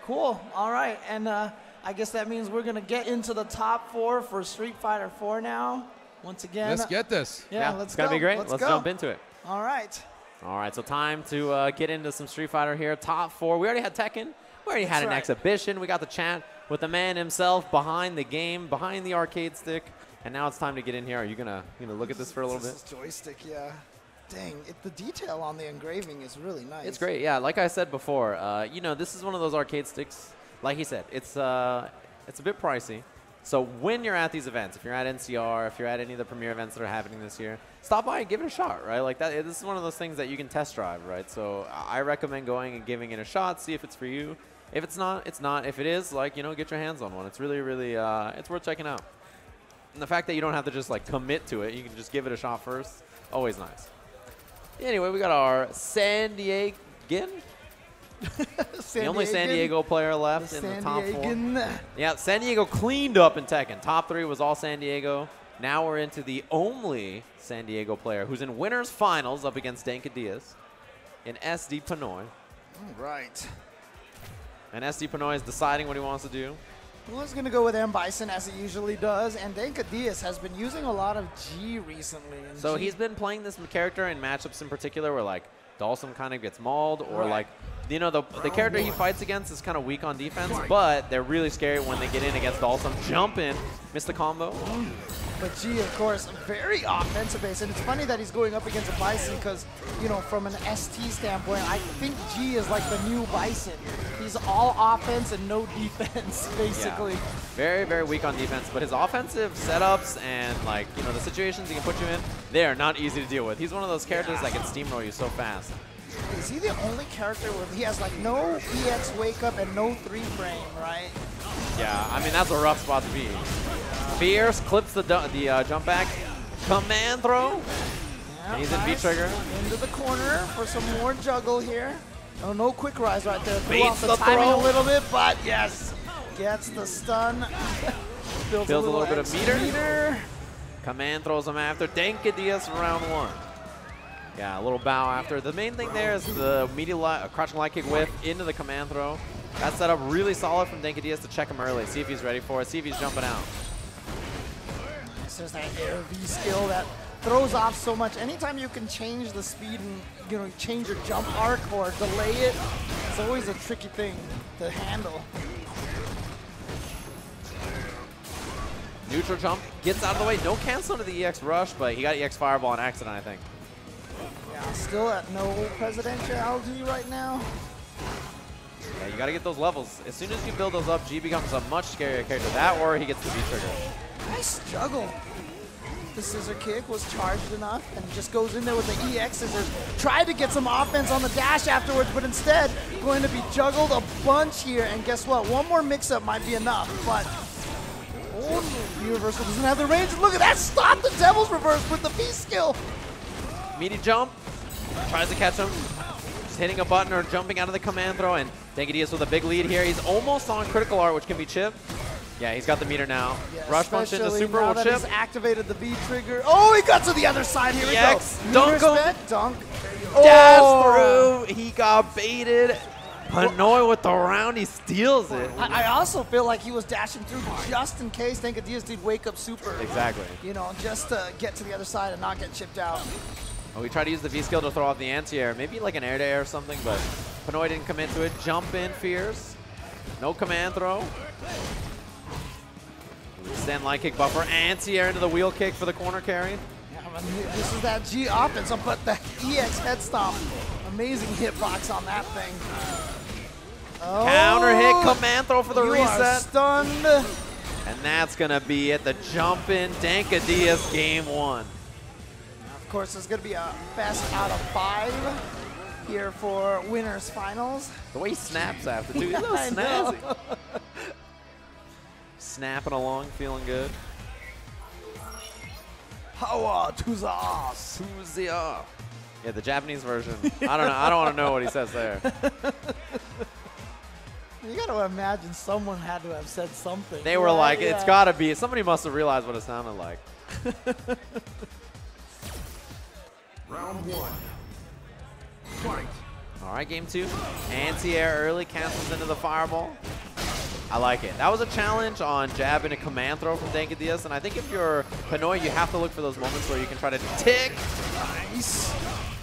Cool. All right. And I guess that means we're going to get into the top 4 for Street Fighter 4 now. Once again. Let's get this. Yeah, let's go. It's going to be great. Let's jump into it. All right. All right, so time to get into some Street Fighter here. Top 4. We already had Tekken. We already had an exhibition. We got the chat with the man himself behind the game, behind the arcade stick. And now it's time to get in here. Are you gonna look at this for a little bit? This is joystick, yeah. Dang, the detail on the engraving is really nice. It's great, yeah. Like I said before, this is one of those arcade sticks. Like he said, it's a bit pricey. So when you're at these events, if you're at NCR, if you're at any of the premier events that are happening this year, stop by and give it a shot, right? Like that. This is one of those things that you can test drive, right? So I recommend going and giving it a shot, see if it's for you. If it's not, it's not. If it is, get your hands on one. It's really, really, it's worth checking out. And the fact that you don't have to just commit to it, you can just give it a shot first, always nice. Anyway, we got our San Diego. The only San Diego player left in the top 4. Yeah, San Diego cleaned up in Tekken. Top 3 was all San Diego. Now we're into the only San Diego player who's in winners finals up against Danka Diaz in SD Pinoy. All right. And SD Pinoy is deciding what he wants to do. Well, he's going to go with M. Bison as he usually does, and Danka Diaz has been using a lot of G recently. So he's been playing this character in matchups in particular where Dhalsim kind of gets mauled, or the character he fights against is kind of weak on defense, but they're really scary when they get in against Dhalsim. Jump in, miss the combo. But G, of course, very offensive base, and it's funny that he's going up against a Bison because, from an ST standpoint, I think G is like the new Bison. He's all offense and no defense, basically. Yeah. Very, very weak on defense, but his offensive setups and the situations he can put you in, they are not easy to deal with. He's one of those characters that can steamroll you so fast. Is he the only character where he has no EX wake up and no 3-frame, right? Yeah, I mean that's a rough spot to be. Fierce clips the jump back, command throw. Yeah, he's in V-trigger. Into the corner for some more juggle here. Oh, no quick rise right there. Threw Baits off the timing throw. a little bit, but yes, gets the stun. Builds a little bit of meter. Command throws him after. Danka Diaz in round 1. Yeah, a little bow after. The main thing there is the crouching light kick whiff into the command throw. That set up really solid from Danka Diaz to check him early. See if he's ready for it. See if he's jumping out. There's that air V skill that throws off so much. Anytime you can change the speed and change your jump arc or delay it, it's always a tricky thing to handle. Neutral jump, gets out of the way. No cancel into the EX rush, but he got EX fireball on accident, I think. Yeah, still at no presidentiality right now. Yeah, you got to get those levels. As soon as you build those up, G becomes a much scarier character. That or he gets the V-trigger. Nice juggle. The scissor kick was charged enough and just goes in there with the EX scissors. Tried to get some offense on the dash afterwards, but instead going to be juggled a bunch here. And guess what? One more mix-up might be enough, but the reversal doesn't have the range. Look at that. Stop the Devil's Reverse with the V skill. Meaty jump. Tries to catch him. Just hitting a button or jumping out of the command throw. And Danka Diaz with a big lead here. He's almost on critical art, which can be chipped. Yeah, he's got the meter now. Yeah, rush punch into super will chip. He's activated the V trigger. Oh, he got to the other side. Here we go. Dunk him. Dunk. Dash through. He got baited. Pinoy with the round. He steals it. I also feel like he was dashing through just in case Danka Diaz did wake up super. Exactly. Just to get to the other side and not get chipped out. Oh, we tried to use the V skill to throw off the anti-air. Maybe like an air-to-air or something, but Pinoy didn't commit to it. Jump in, Fierce. No command throw. Stand light kick buffer, anti-air into the wheel kick for the corner carry. Yeah, this is that G offense, but the EX head stomp. Amazing hitbox on that thing. Oh, counter hit, command throw for the reset. Are stunned. And that's going to be it. The jump in, Danka Diaz game 1. Of course, it's going to be a best out of 5 here for winners finals. The way he snaps after, dude, he's a little snazzy. Snapping along, feeling good. Power to the ass. To the ass. Yeah, the Japanese version. I don't know. I don't want to know what he says there. You got to imagine someone had to have said something. They were like, it's got to be. Somebody must have realized what it sounded like. Round 1. Fight. All right, game 2. Anti-air early cancels into the fireball. I like it. That was a challenge on jab and a command throw from Dankadius, and I think if you're Pinoy, you have to look for those moments where you can try to tick. Nice.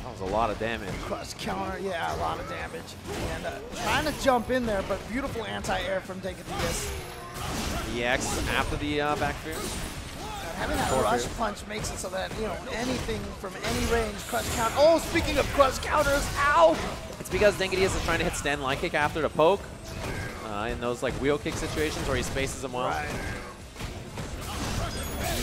That was a lot of damage. Cross counter, yeah, a lot of damage. And trying to jump in there, but beautiful anti-air from Dankadius. EX after the back fear. Having that rush punch makes it so that, you know, anything from any range, crush counter. Oh, speaking of crush counters, ow! It's because Dankadius is trying to hit stand light kick after the poke. In those like wheel kick situations where he spaces them well. Right.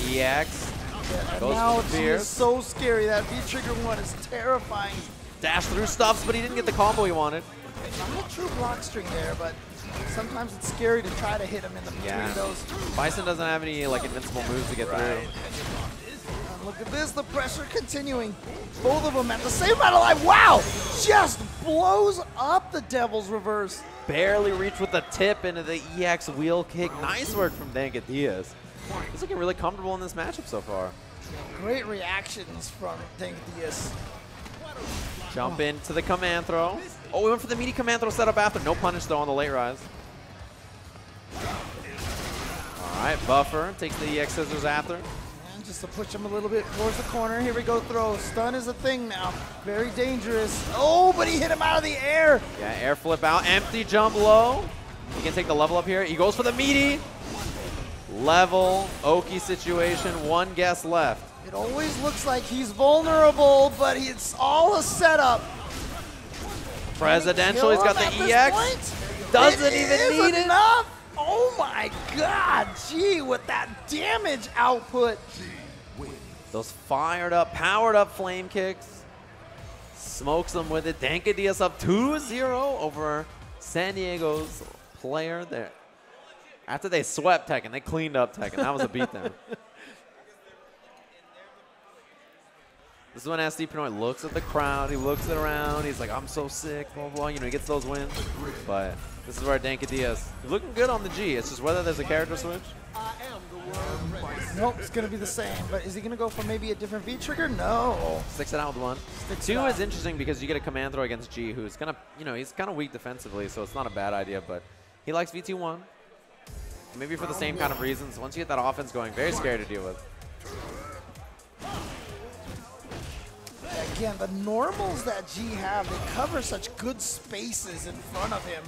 EX. Yeah, goes now for the it's fear. so scary. That V-trigger one is terrifying. Dash through stuffs, but he didn't get the combo he wanted. Not a true block string there, but sometimes it's scary to try to hit him in the between those. Bison doesn't have any like invincible moves to get through. And look at this, the pressure continuing. Both of them at the same amount of life. Wow! Just blows up the Devil's Reverse. Barely reached with the tip into the EX wheel kick. Nice work from Dankadius. He's looking really comfortable in this matchup so far. Great reactions from Dankadius. Jump into the command throw. Oh, we went for the meaty command throw setup after. No punish though on the late rise. All right, buffer takes the EX scissors after. And just to push him a little bit towards the corner. Here we go, throw. Stun is a thing now. Very dangerous. Oh, but he hit him out of the air. Yeah, air flip out, empty jump low. He can take the level up here. He goes for the meaty. Level, Oki situation, one guess left. It always looks like he's vulnerable, but it's all a setup. Presidential, he's got the EX. Doesn't even need it. Enough. Oh my God, G with that damage output. Those fired up, powered up flame kicks. Smokes them with it. Dankadius up 2-0 over San Diego's player there. After they swept Tekken, they cleaned up Tekken. That was a beatdown. This is when SD Pinoy looks at the crowd, he looks it around, he's like, I'm so sick, blah, blah, you know, he gets those wins. But this is where Dankadius, he's looking good on the G. It's just whether there's a character switch. Nope, it's going to be the same. But is he going to go for maybe a different V-trigger? No. Sticks it out with one. Two is interesting because you get a command throw against G, who's going to, you know, he's kind of weak defensively, so it's not a bad idea, but he likes V2-1. Maybe for the same kind of reasons. Once you get that offense going, very scary to deal with. Again, the normals that G have, they cover such good spaces in front of him.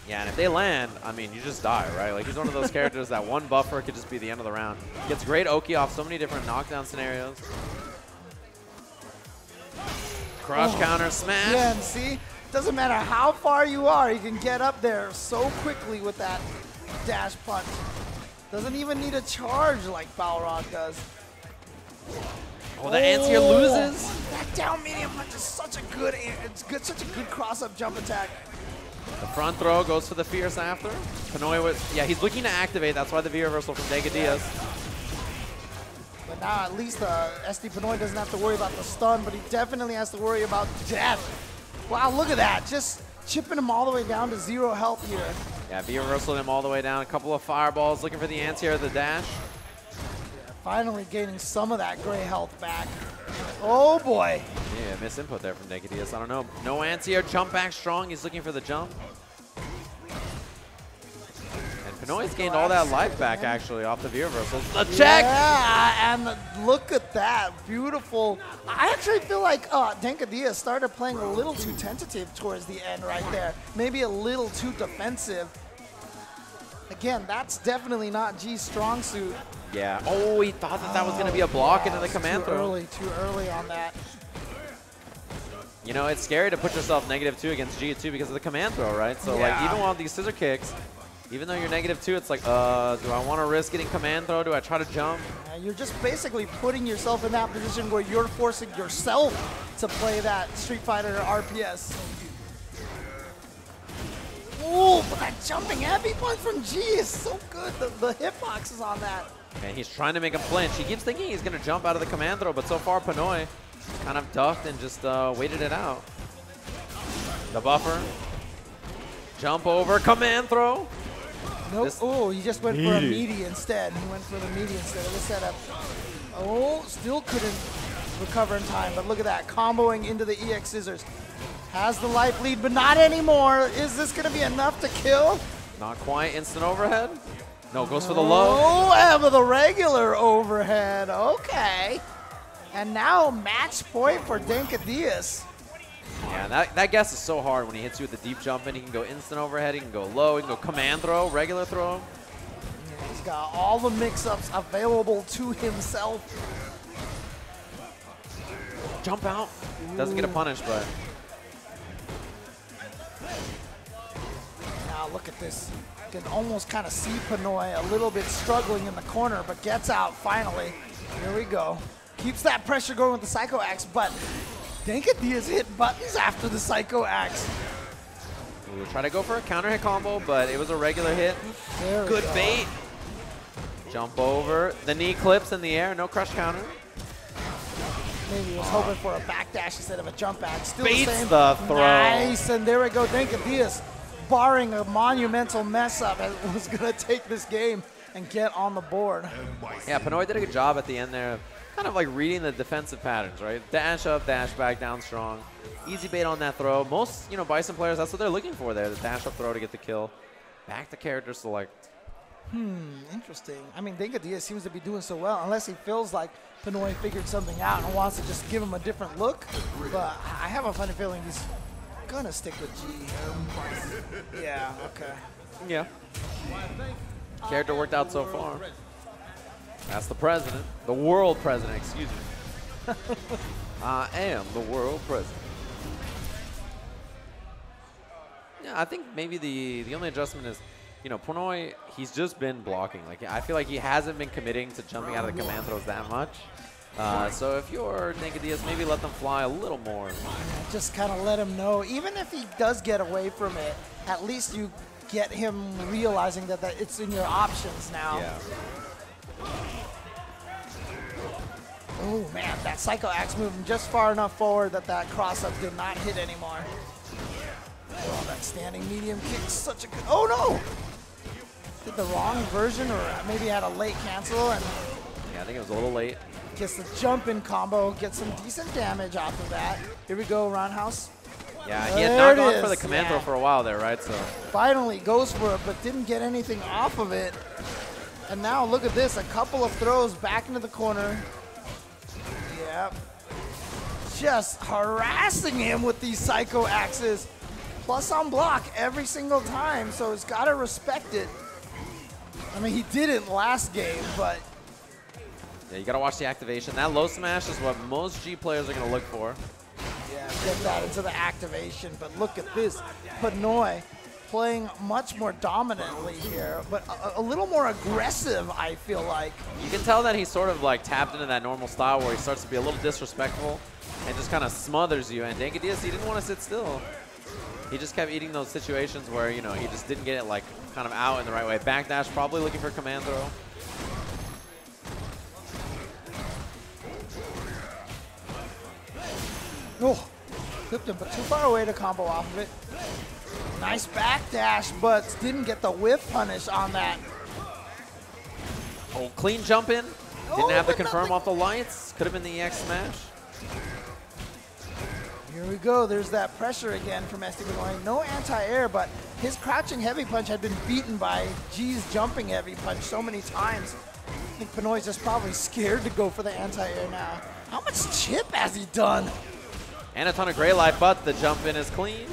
Yeah, and if they land, I mean, you just die, right? Like, he's one of those characters that one buffer could just be the end of the round. Gets great Oki off so many different knockdown scenarios. Crush counter smash. Yeah, and see, doesn't matter how far you are, you can get up there so quickly with that dash punch. Doesn't even need a charge like Balrog does. Oh, the anti-air loses. That down medium punch is such a good, such a good cross-up jump attack. The front throw goes for the fierce after. Pinoy with, yeah, he's looking to activate. That's why the V reversal from Dankadius. But now at least SD Pinoy doesn't have to worry about the stun, but he definitely has to worry about death. Wow, look at that. Just chipping him all the way down to 0 health here. Yeah, V reversal him all the way down. A couple of fireballs looking for the anti-air, the dash. Finally gaining some of that gray health back. Oh boy. Yeah, misinput there from Dankadius. I don't know. No anti-air, jump back strong. He's looking for the jump. And Pinoy's gained all that life back actually off the V reversals. The check! Yeah, and look at that. Beautiful. I actually feel like Dankadius started playing a little too tentative towards the end right there. Maybe a little too defensive. Again, that's definitely not G's strong suit. Yeah. Oh, he thought that that was going to be a block into the command throw. Too early on that. You know, it's scary to put yourself -2 against G too because of the command throw, right? So like even while these scissor kicks, even though you're -2, it's like, do I want to risk getting command throw? Do I try to jump? You're just basically putting yourself in that position where you're forcing yourself to play that Street Fighter RPS. Ooh, but that jumping heavy punch from G is so good. The hitbox is on that. And he's trying to make him flinch. He keeps thinking he's going to jump out of the command throw, but so far Pinoy kind of ducked and just waited it out. The buffer. Jump over, command throw. Nope. Oh, he just went for a meaty instead. He went for the meaty instead of the setup. Oh, still couldn't recover in time, but look at that. Comboing into the EX scissors. Has the life lead, but not anymore. Is this going to be enough to kill? Not quite. Instant overhead. No, goes for the low. Oh, and with a regular overhead. Okay. And now match point for Denkadius. Yeah, that guess is so hard when he hits you with the deep jump in. He can go instant overhead, he can go low, he can go command throw, regular throw. Yeah, he's got all the mix-ups available to himself. Jump out. Doesn't get a punish, but. Now look at this. You can almost kind of see Pinoy a little bit struggling in the corner, but gets out finally. Here we go. Keeps that pressure going with the Psycho Axe, but Denkadius hit buttons after the Psycho Axe. We'll try to go for a counter hit combo, but it was a regular hit. Good bait. Jump over. The knee clips in the air. No crush counter. Maybe he was hoping for a backdash instead of a jump back. Still Baits the same. the throw. Nice, and there we go. Denkadius, barring a monumental mess up, was going to take this game and get on the board. Yeah, Pinoy did a good job at the end there, kind of like reading the defensive patterns, right? Dash up, dash back, down strong. Easy bait on that throw. Most, Bison players, that's what they're looking for there, the dash up throw to get the kill. Back to character select. Interesting. I mean, Denkadius seems to be doing so well, unless he feels like Pinoy figured something out and wants to just give him a different look. But I have a funny feeling he's going to stick with G. Yeah, okay. Yeah. Character worked out so far. That's the president. The world president, excuse me. I am the world president. Yeah, I think maybe the only adjustment is, Pinoy, he's just been blocking. Like, I feel like he hasn't been committing to jumping out of the command throws that much. So if you're Denkadius, maybe let them fly a little more. Just kind of let him know. Even if he does get away from it, at least you get him realizing that it's in your options now. Yeah. Oh, man, that Psycho Axe moving just far enough forward that cross-up did not hit anymore. Oh, that standing medium kick is such a good... Oh, no! Did the wrong version, or maybe had a late cancel, and... Yeah, I think it was a little late. Gets the jump-in combo, gets some decent damage off of that. Here we go, Roundhouse. Yeah, he had not gone for the command throw for a while there, right? So finally goes for it, but didn't get anything off of it. And now look at this, a couple of throws back into the corner. Yep. Just harassing him with these Psycho Axes. Plus on block every single time, so he's got to respect it. I mean, he didn't last game, but... Yeah, you got to watch the activation. That low smash is what most G players are going to look for. Yeah, get that into the activation, but look at this. Pinoy playing much more dominantly here, but a little more aggressive, I feel like. You can tell that he's sort of like tapped into that normal style where he starts to be a little disrespectful and just kind of smothers you. And Denkadius, he didn't want to sit still. He just kept eating those situations where, he just didn't get it like kind of out in the right way. Backdash, probably looking for command throw. Oh, flipped him, but too far away to combo off of it. Nice backdash, but didn't get the whiff punish on that. Oh, clean jump in. Didn't have to confirm off the lights. Could have been the EX smash. Here we go. There's that pressure again from SFV. No anti-air, but his crouching heavy punch had been beaten by G's jumping heavy punch so many times. I think Pinoy's just probably scared to go for the anti-air now. How much chip has he done? And a ton of gray life, but the jump in is clean.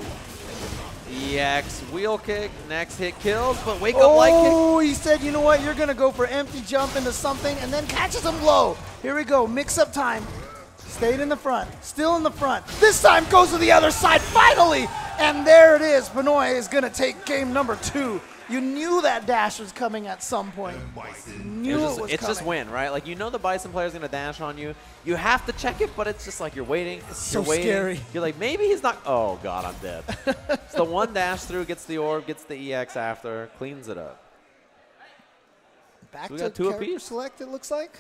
EX wheel kick, next hit kills, but wake up light kick. Oh, he said, you know what, you're going to go for empty jump into something, and then catches him low. Here we go, mix-up time. Stayed in the front, still in the front. This time goes to the other side, finally! And there it is. Pinoy is going to take game number 2. You knew that dash was coming at some point. You knew it was it's coming. just win, right? Like, the Bison player's going to dash on you. You have to check it, but it's just like you're waiting. It's so waiting. scary. You're like, maybe he's not. Oh, God, I'm dead. It's the one dash through, gets the orb, gets the EX after, cleans it up. Back So we to got 2 character apiece. select, it looks like.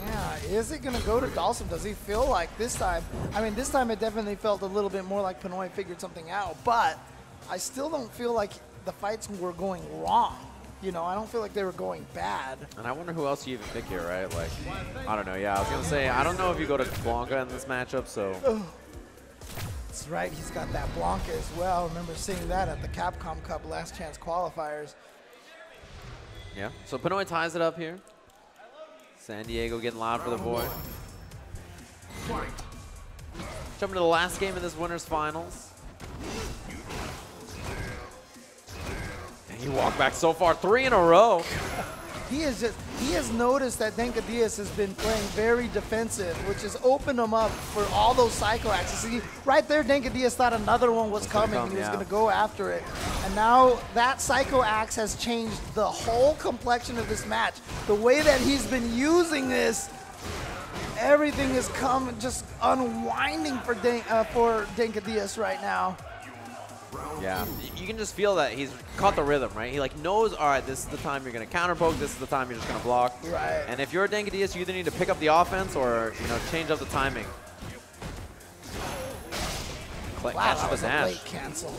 Yeah, is it going to go to Dalsum? Does he feel like this time? I mean, this time it definitely felt a little bit more like Pinoy figured something out, but I still don't feel like the fights were going wrong. I don't feel like they were going bad. And I wonder who else you even pick here, right? Like, I don't know. Yeah, I was going to say, I don't know if you go to Blanca in this matchup, so That's right. He's got that Blanca as well. Remember seeing that at the Capcom Cup Last Chance qualifiers. Yeah. So Pinoy ties it up here. San Diego getting loud for the boy. Jumping to the last game of this winners finals. And he walked back so far, 3 in a row. He has noticed that Denka Diaz has been playing very defensive, which has opened him up for all those psycho axes. See, right there, Denka Diaz thought another one was coming and he was going to go after it. And now that psycho axe has changed the whole complexion of this match. The way that he's been using this, everything is just unwinding for Denka Diaz right now. Yeah, you can just feel that he's caught the rhythm, right? He like knows, all right, this is the time you're going to counter poke, this is the time you're just going to block. Right. And if you're a Denka Diaz, you either need to pick up the offense or, you know, change up the timing. Wow, Catch that the was a dash. late cancel.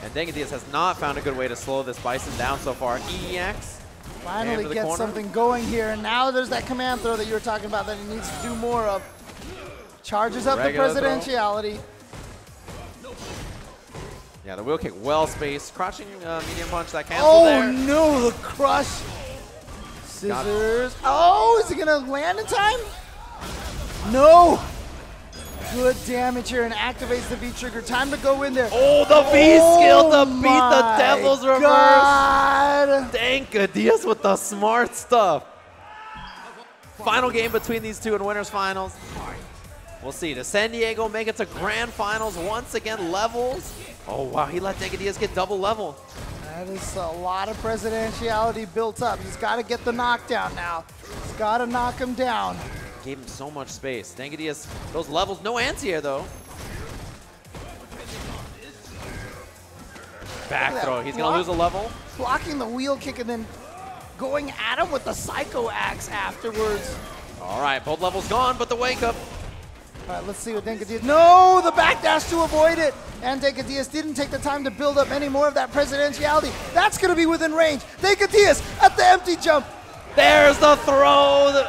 And Denka Diaz has not found a good way to slow this Bison down so far. EX. Finally gets something going here, and now there's that command throw that you were talking about that he needs to do more of. Charges up Regular the presidentiality. Yeah, the wheel kick well spaced. Crouching medium punch that cancel there. Oh no, the crush. Scissors. Oh, is he going to land in time? No. Good damage here and activates the V trigger. Time to go in there. Oh, the V skill to beat the my Devil's Reverse. God. Denka Diaz with the smart stuff. Final game between these two in winners finals. We'll see. Does San Diego make it to grand finals once again? Levels. Oh, wow. He let Denka Diaz get double level. That is a lot of presidentiality built up. He's got to get the knockdown now. He's got to knock him down. Gave him so much space. Denka Diaz, those levels. No anti-air, though. Back throw. He's going to lose a level. Blocking the wheel kick and then going at him with the Psycho Axe afterwards. All right. Both levels gone, but the wake up. All right, let's see what Denka Diaz. No, the backdash to avoid it. And Denka Diaz didn't take the time to build up any more of that presidentiality. That's going to be within range. Denka Diaz at the empty jump. There's the throw.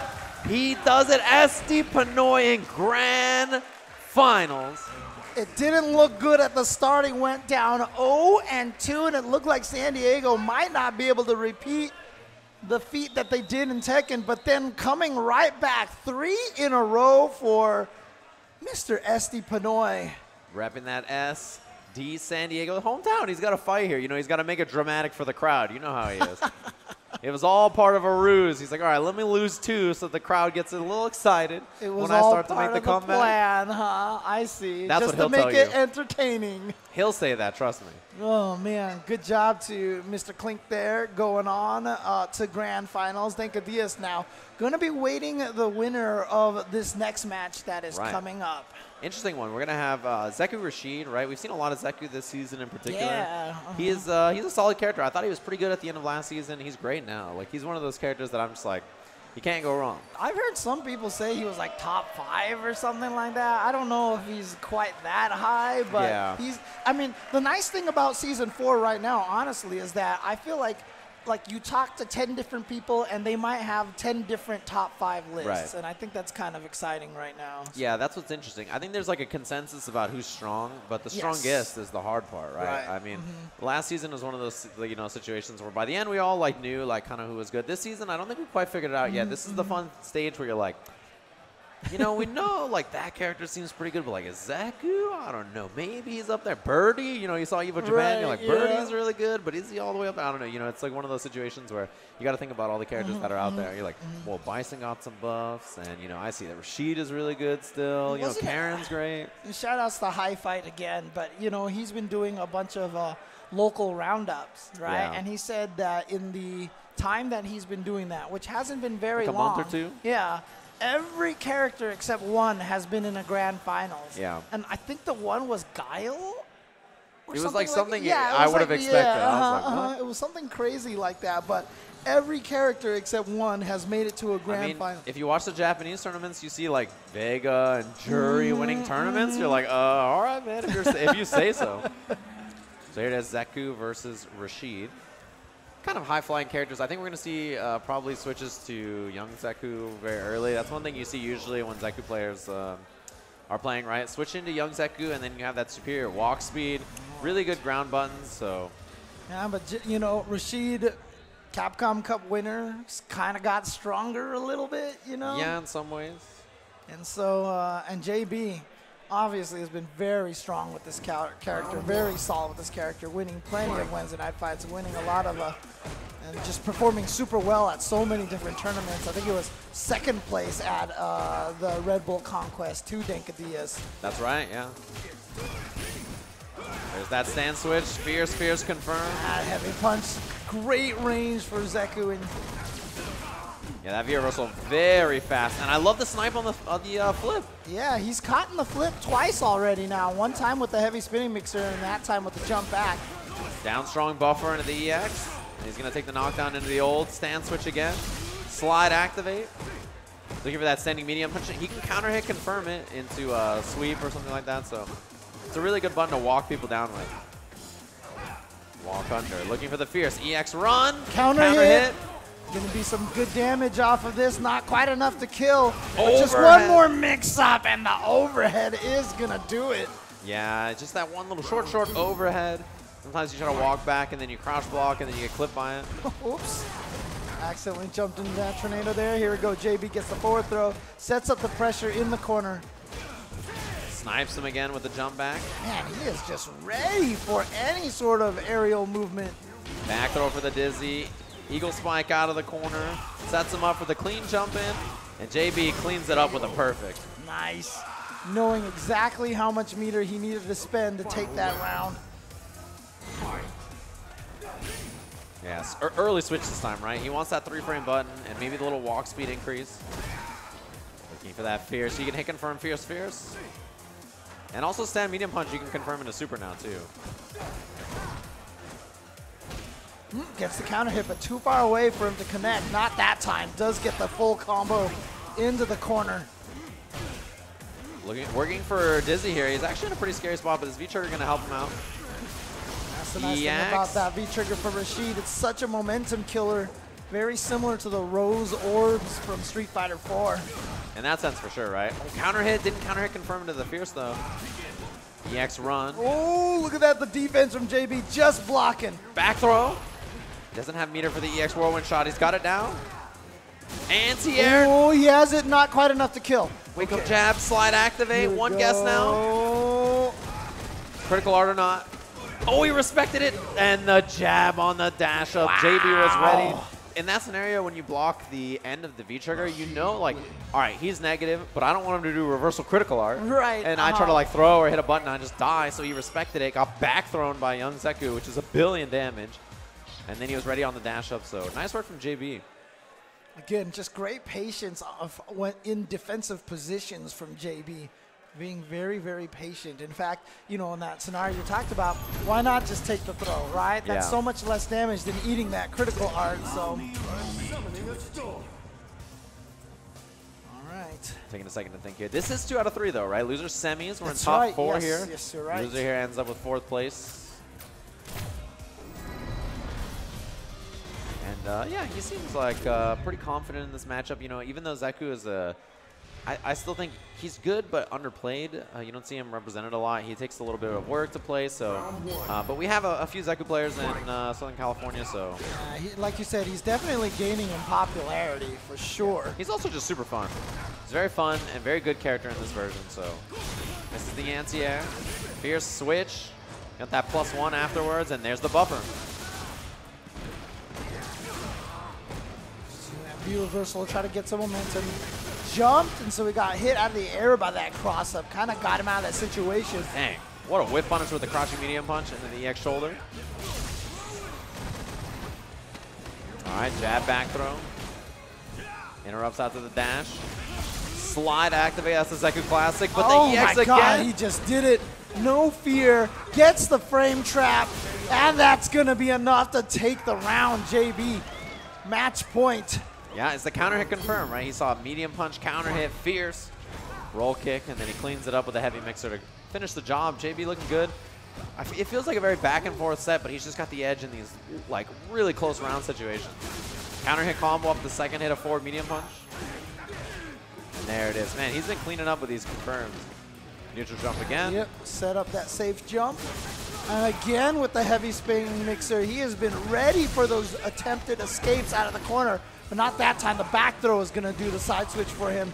He does it. SD Pinoy in grand finals. It didn't look good at the start. He went down 0-2, and it looked like San Diego might not be able to repeat the feat that they did in Tekken, but then coming right back 3 in a row for Mr. SD Pinoy. Repping that SD San Diego hometown. He's got to fight here. You know, he's got to make it dramatic for the crowd. You know how he is. It was all part of a ruse. He's like, all right, let me lose 2 so the crowd gets a little excited it was when I all start to part make the of comeback. Plan, huh? I see. That's just what to he'll make tell it you. entertaining. He'll say that, trust me. Oh, man. Good job to Mr. Klink there going on to grand finals. Denka Diaz now going to be waiting the winner of this next match that is coming up. Interesting one. We're going to have Zeku Rashid, right? We've seen a lot of Zeku this season in particular. Yeah. He's a solid character. I thought he was pretty good at the end of last season. He's great now. Like, he's one of those characters that I'm just like, you can't go wrong. I've heard some people say he was like top 5 or something like that. I don't know if he's quite that high, but I mean, the nice thing about Season 4 right now, honestly, is that I feel like you talk to 10 different people and they might have 10 different top 5 lists. Right. And I think that's kind of exciting right now. Yeah, that's what's interesting. I think there's like a consensus about who's strong, but the strongest is the hard part, right? I mean, last season was one of those, you know, situations where by the end we all like knew like kind of who was good. This season, I don't think we quite figured it out yet. This is the fun stage where you're like, you know, we know like that character seems pretty good, but like is Zeku? I don't know. Maybe he's up there. Birdie, you know, you saw Evo Japan, you're like, Birdie's really good, but is he all the way up? I don't know. You know, it's like one of those situations where you got to think about all the characters that are out there. You're like, well, Bison got some buffs, and you know, I see that Rashid is really good still. You know, Karen's great. Shout outs to High Fight again, but you know, he's been doing a bunch of local roundups, right? Yeah. And he said that in the time that he's been doing that, which hasn't been very like a long. month or 2? Yeah. Every character except one has been in a grand finals. Yeah. And I think the one was Guile. It was like something I would have expected. I was like, what? It was something crazy like that, but every character except one has made it to a grand final. If you watch the Japanese tournaments, you see like Vega and Jury winning tournaments. You're like, all right, man, if you say so. So here it is, Zeku versus Rashid. Kind of high-flying characters. I think we're going to see probably switches to young Zeku very early. That's one thing you see usually when Zeku players are playing, right? Switch into Young Zeku, and then you have that superior walk speed, really good ground buttons, so. Yeah, but, you know, Rashid, Capcom Cup winner, kind of got stronger a little bit, you know? Yeah, in some ways. And so, and JB obviously has been very strong with this character, very solid with this character, winning plenty of Wednesday night fights, winning a lot of, and just performing super well at so many different tournaments. I think it was second place at the Red Bull Conquest to Denkadias. That's right, yeah. There's that stand switch, fierce confirmed. Heavy punch, great range for Zeku. And yeah, that V reversal very fast, and I love the snipe on the flip. yeah, he's caught in the flip twice already now. One time with the heavy spinning mixer, and that time with the jump back. Down strong buffer into the EX. And he's going to take the knockdown into the old stand switch again. Slide activate. Looking for that standing medium punch. He can counter hit confirm it into a sweep or something like that. So it's a really good button to walk people down with. Walk under. Looking for the fierce. EX run. Counter hit. Gonna be some good damage off of this. Not quite enough to kill. But just one more mix up and the overhead is gonna do it. Yeah, just that one little short overhead. Sometimes you try to walk back and then you crouch block and then you get clipped by it. Oops. Accidentally jumped into that tornado there. Here we go. JB gets the forward throw. Sets up the pressure in the corner. Snipes him again with the jump back. Man, he is just ready for any sort of aerial movement. Back throw for the dizzy. Eagle spike out of the corner. Sets him up for the clean jump in. And JB cleans it up with a perfect. Nice. Knowing exactly how much meter he needed to spend to take that round. Yes, early switch this time, right? He wants that 3-frame button and maybe the little walk speed increase. Looking for that fierce. You can hit confirm fierce. And also stand medium punch, you can confirm into super now too. Gets the counter hit, but too far away for him to connect. Not that time. Does get the full combo into the corner. Working for Dizzy here. He's actually in a pretty scary spot, but his V-trigger going to help him out. That's the nice thing about that V-trigger for Rashid. It's such a momentum killer. Very similar to the Rose Orbs from Street Fighter 4. In that sense, for sure, right? Oh, counter hit. Didn't counter hit confirm into the fierce, though. EX run. Oh, look at that. The defense from JB just blocking. Back throw. Doesn't have meter for the EX whirlwind shot. He's got it down. Anti-air. Oh, he has it. Not quite enough to kill. Wake up jab, slide activate. One guess now. Critical art or not. Oh, he respected it. And the jab on the dash up. Wow. JB was ready. In that scenario, when you block the end of the V-trigger, you know, like, all right, he's negative, but I don't want him to do reversal critical art. Right. And I try to, like, throw or hit a button and I just die, so he respected it. Got back thrown by Young Zeku, which is 1 billion damage. And then he was ready on the dash up, so nice work from JB. Again, just great patience in defensive positions from JB. Being very, very patient. In fact, you know, in that scenario you talked about, why not just take the throw, right? That's so much less damage than eating that critical art, so. All right. Taking a second to think here. This is 2 out of 3, though, right? Loser semis. We're in top right. 4 here. Yes, you're right. Loser here ends up with 4th place. And, yeah, he seems like pretty confident in this matchup. You know, even though Zeku is I still think he's good, but underplayed. You don't see him represented a lot. He takes a little bit of work to play. So, but we have a few Zeku players in Southern California. So, like you said, he's definitely gaining in popularity for sure. He's also just super fun. He's very fun and very good character in this version. So, this is the anti-air, fierce switch. Got that +1 afterwards, and there's the buffer. V reversal, try to get some momentum. Jumped, and so he got hit out of the air by that cross-up. Kind of got him out of that situation. Dang, what a whip punish with the crouching medium punch and then the EX shoulder. All right, jab back throw. Interrupts out to the dash. Slide activate, that's the Zeku classic, but the EX again. Oh my God, he just did it. No fear, gets the frame trap, and that's gonna be enough to take the round, JB. Match point. Yeah, it's the counter hit confirmed, right? He saw a medium punch, counter hit, fierce, roll kick, and then he cleans it up with a heavy mixer to finish the job. JB looking good. It feels like a very back and forth set, but he's just got the edge in these like really close round situations. Counter hit combo up the second hit, a forward medium punch. And there it is. Man, he's been cleaning up with these confirms. Neutral jump again. Yep, set up that safe jump. And again with the heavy spin mixer, he has been ready for those attempted escapes out of the corner, but not that time. The back throw is going to do the side switch for him.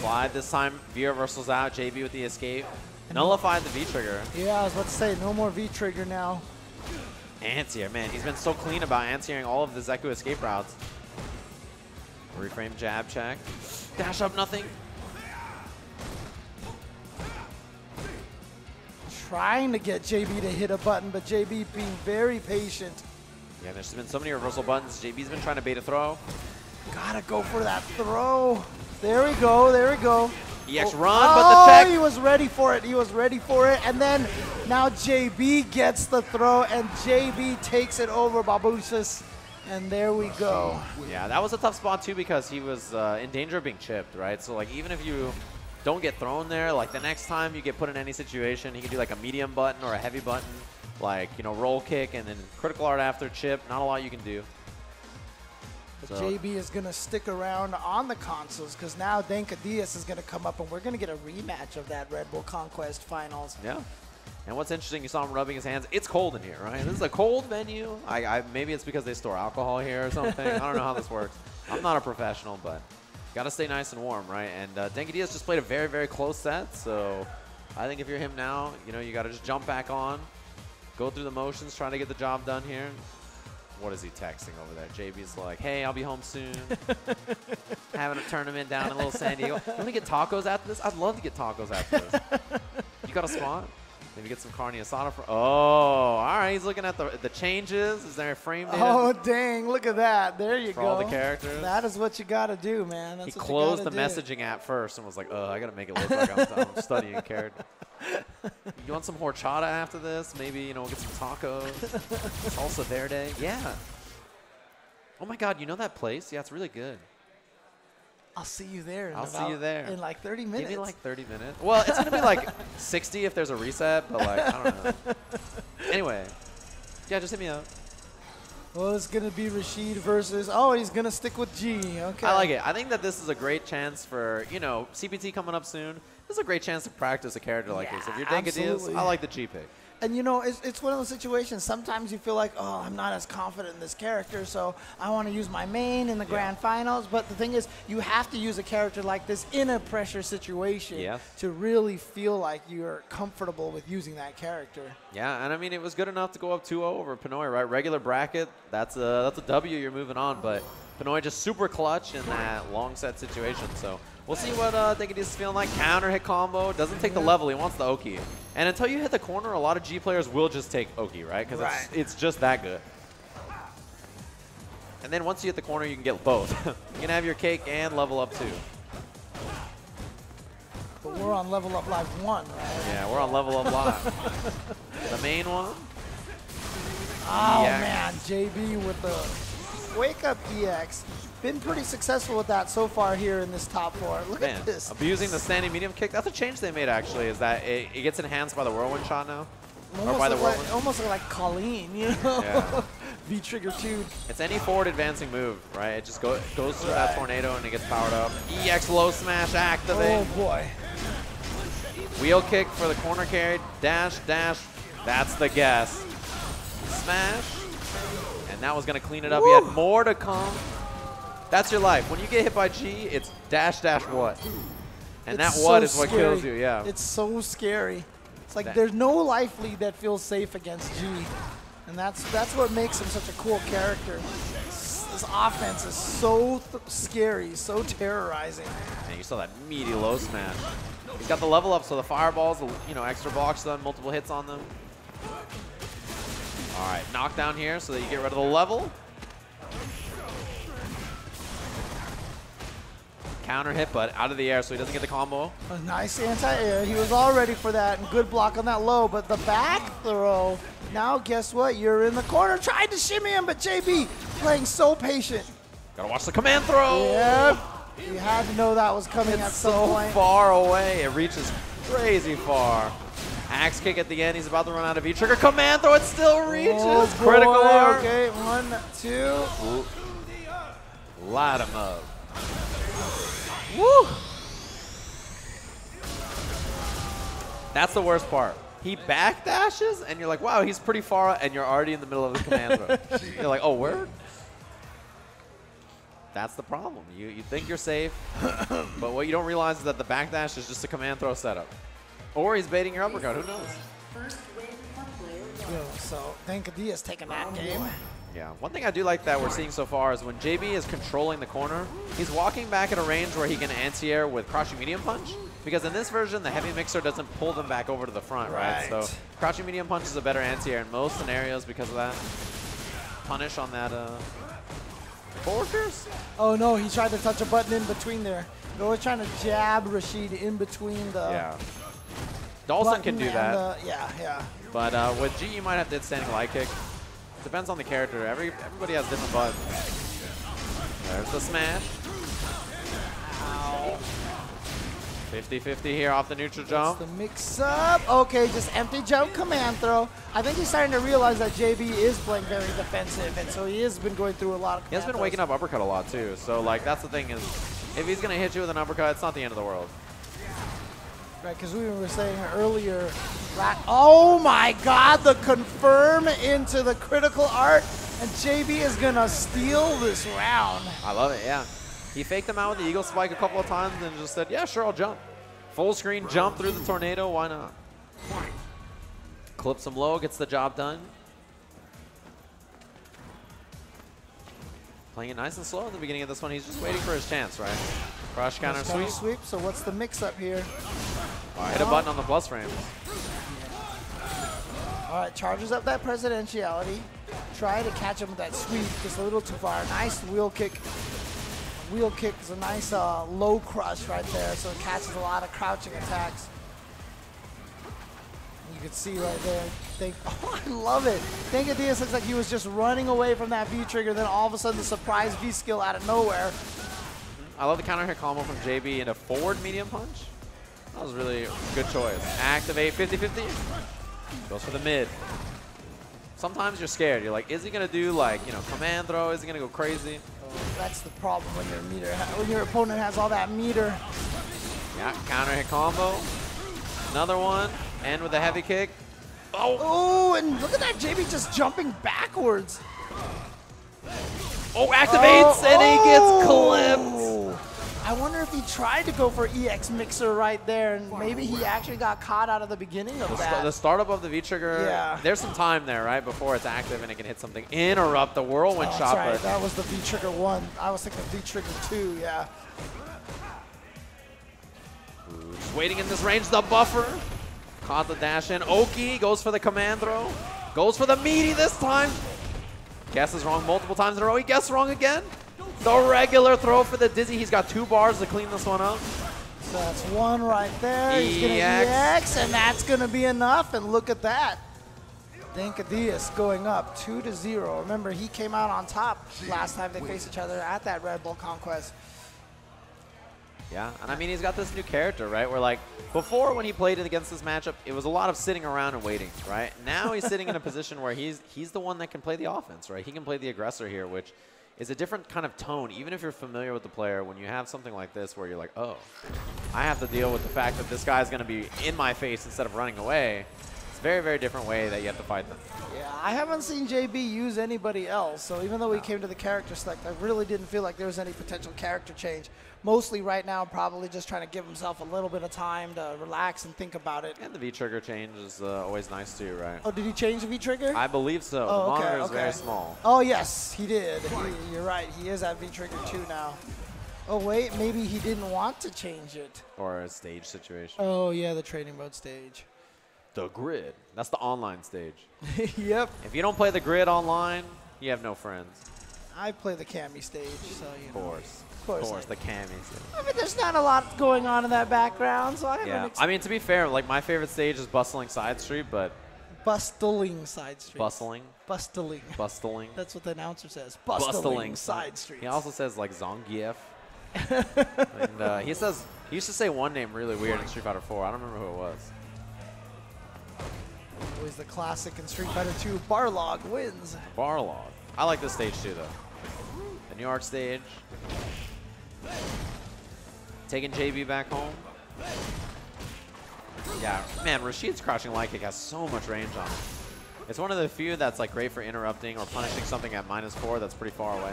Slide this time, V reversals out, JB with the escape. Nullified the V-trigger. Yeah, I was about to say, no more V-trigger now. Anti-air, man, he's been so clean about anti-airing all of the Zeku escape routes. Reframe jab check. Dash up, nothing. Trying to get JB to hit a button, but JB being very patient. Yeah, there's been so many reversal buttons. JB's been trying to bait a throw. Gotta go for that throw. There we go, there we go. EX run, but the check. He was ready for it, he was ready for it. And then now JB gets the throw, and JB takes it over Babushas. And there we go. Yeah, that was a tough spot too because he was in danger of being chipped, right? So like even if you don't get thrown there, like the next time you get put in any situation, he can do like a medium button or a heavy button, like, you know, roll kick and then critical art after chip. Not a lot you can do. So JB is going to stick around on the consoles because now Denka Diaz is going to come up and we're going to get a rematch of that Red Bull Conquest Finals. Yeah. And what's interesting, you saw him rubbing his hands. It's cold in here, right? This is a cold venue. Maybe it's because they store alcohol here or something. I don't know how this works. I'm not a professional, but got to stay nice and warm, right? And Denka Diaz just played a very, very close set. So I think if you're him now, you know, you got to just jump back on, go through the motions, try to get the job done here. What is he texting over there? JB's like, hey, I'll be home soon. Having a tournament down in little San Diego. You want to get tacos after this? I'd love to get tacos after this. You got a spot? Maybe get some carne asada for. Oh, all right. He's looking at the changes. Is there a frame data? Oh, dang. Look at that. There you for go. all the characters. That is what you got to do, man. That's he what closed you the gotta messaging app first and was like, I got to make it look like I'm studying character. You want some horchata after this? Maybe, you know, we'll get some tacos. Salsa verde. Yeah. Oh, my God. You know that place? Yeah, it's really good. I'll see you there. I'll see you there. In like 30 minutes. Maybe like 30 minutes. Well, it's going to be like 60 if there's a reset, but like, I don't know. Anyway, yeah, just hit me up. Well, it's going to be Rashid versus, oh, he's going to stick with G. Okay. I like it. I think that this is a great chance for, you know, CPT coming up soon. This is a great chance to practice a character like this. If you're Denka Diaz, I like the G pick. And, you know, it's one of those situations. Sometimes you feel like, oh, I'm not as confident in this character, so I want to use my main in the grand finals. But the thing is, you have to use a character like this in a pressure situation to really feel like you're comfortable with using that character. Yeah, and I mean, it was good enough to go up 2-0 over Pinoy, right? Regular bracket, that's a W, you're moving on. But Pinoy just super clutch in that long set situation. So we'll see what Denka Diaz is feeling like. Counter hit combo. Doesn't take the level. He wants the Oki. And until you hit the corner, a lot of G players will just take Oki, right? Because it's just that good. And then once you hit the corner, you can get both. You can have your cake and level up too. But we're on Level Up Live 1, right? Yeah, we're on Level Up Live. The main one. Oh, man. JB with the Wake Up EX. Been pretty successful with that so far here in this top four. Look at this. Abusing the standing medium kick. That's a change they made, actually, is that it gets enhanced by the whirlwind shot now. Almost like Colleen, you know? Yeah. V-trigger 2. It's any forward advancing move, right? It just goes through that tornado and it gets powered up. EX low smash activate. Oh, boy. Wheel kick for the corner carry. Dash, dash. That's the guess. Smash. And that was going to clean it up. Woo! He had more to come. That's your life. When you get hit by G, it's dash, dash, what? And that what is what kills you, yeah. It's so scary. It's like there's no life lead that feels safe against G. And that's what makes him such a cool character. This offense is so scary, so terrorizing. And you saw that meaty low smash. He's got the level up, so the fireballs, you know, extra blocks them, multiple hits on them. All right, knockdown here so that you get rid of the level. Counter hit, but out of the air, so he doesn't get the combo. A nice anti-air. He was all ready for that, and good block on that low, but the back throw. Now, guess what? You're in the corner, tried to shimmy him, but JB playing so patient. Gotta watch the command throw. Yep. You had to know that was coming at some point. It's so far away. It reaches crazy far. Axe kick at the end. He's about to run out of V-trigger. Command throw. It still reaches. Oh, critical art. Okay, 1, 2. Light him up. Woo! That's the worst part. He backdashes, and you're like, wow, he's pretty far, and you're already in the middle of the command throw. You're like, oh, where? That's the problem. You think you're safe, but what you don't realize is that the backdash is just a command throw setup. Or he's baiting your uppercut, who knows? Yo, so Diaz taking that game. Yeah, one thing I do like that we're seeing so far is when JB is controlling the corner, he's walking back at a range where he can anti-air with crouching medium punch. Because in this version, the heavy mixer doesn't pull them back over to the front, right? So crouching medium punch is a better anti-air in most scenarios because of that. Punish on that forward pierce? Oh no, he tried to touch a button in between there. They were trying to jab Rashid in between the. Yeah. Dawson can do that. Yeah. But with G, you might have to hit standing light kick. Depends on the character. Everybody has different buttons. There's the smash. 50-50 here off the neutral jump. That's the mix up. Okay, just empty jump command throw. I think he's starting to realize that JB is playing very defensive, and so he has been going through a lot of. He has been waking up uppercut a lot too. So like that's the thing is, if he's gonna hit you with an uppercut, it's not the end of the world. Right, because we were saying earlier, right? Oh my God, the confirm into the critical art, and JB is gonna steal this round. I love it, yeah. He faked him out with the eagle spike a couple of times and just said, yeah, sure, I'll jump. Full screen jump through the tornado, why not? Clips him low, gets the job done. Playing it nice and slow in the beginning of this one. He's just waiting for his chance, right? Crush counter sweep. So what's the mix up here? Hit a button on the plus frames. All right, charges up that presidentiality. Try to catch him with that sweep, just a little too far. Nice wheel kick. Wheel kick is a nice low crush right there, so it catches a lot of crouching attacks. You can see right there. Oh, I love it. Diaz looks like he was just running away from that V trigger, then all of a sudden the surprise V skill out of nowhere. I love the counter hit combo from JB into forward medium punch. That was really a good choice. Activate 50-50. Goes for the mid. Sometimes you're scared. You're like, is he gonna do like, you know, command throw? Is he gonna go crazy? That's the problem when your opponent has all that meter. Yeah, counter hit combo. Another one, and with a heavy kick. Oh, and look at that JB just jumping backwards. Oh, activates and he gets clipped. I wonder if he tried to go for EX mixer right there, and maybe he actually got caught out of the beginning of that. The startup of the V trigger, yeah. There's some time there, right, before it's active and it can hit something. Interrupt the whirlwind shot. Right. But that was the V trigger 1. I was thinking V trigger 2, yeah. Just waiting in this range, the buffer. Caught the dash in. Oki goes for the command throw. Goes for the meaty this time. Guesses wrong multiple times in a row. He guessed wrong again. The regular throw for the dizzy. He's got 2 bars to clean this one up. So that's 1 right there. He's going to EX, and that's going to be enough. And look at that. Diaz going up 2-0. Remember, he came out on top last time they faced each other at that Red Bull Conquest. Yeah, and I mean, he's got this new character, right? Where, like, before when he played against this matchup, it was a lot of sitting around and waiting, right? Now he's sitting in a position where he's the one that can play the offense, right? He can play the aggressor here, which is a different kind of tone. Even if you're familiar with the player, when you have something like this where you're like, oh, I have to deal with the fact that this guy's going to be in my face instead of running away, it's a very, very different way that you have to fight them. Yeah, I haven't seen JB use anybody else, so even though we came to the character select, I really didn't feel like there was any potential character change. Mostly right now, probably just trying to give himself a little bit of time to relax and think about it. And the V-trigger change is always nice too, right? Oh, did he change the V-trigger? I believe so. Oh, the okay, monitor is very small. Oh, yes, he did. You're right. He is at V-trigger 2 now. Oh, wait, maybe he didn't want to change it. Or a stage situation. Oh, yeah, the training mode stage. The grid. That's the online stage. Yep. If you don't play the grid online, you have no friends. I play the Cami stage, so you know. Of course, the Cami stage. I mean, there's not a lot going on in that background, so I haven't. Yeah, I mean, to be fair, like my favorite stage is Bustling Side Street, but Bustling Side Street. Bustling. Bustling. Bustling. That's what the announcer says. Bustling Side Street. He also says like Zangief. And he used to say one name really weird in Street Fighter 4. I don't remember who it was. Always the classic in Street Fighter 2. Barlog wins. Barlog. I like this stage too, though. The New York stage. Taking JB back home. Yeah, man, Rashid's crouching light kick has so much range on it. It's one of the few that's like great for interrupting or punishing something at -4 that's pretty far away.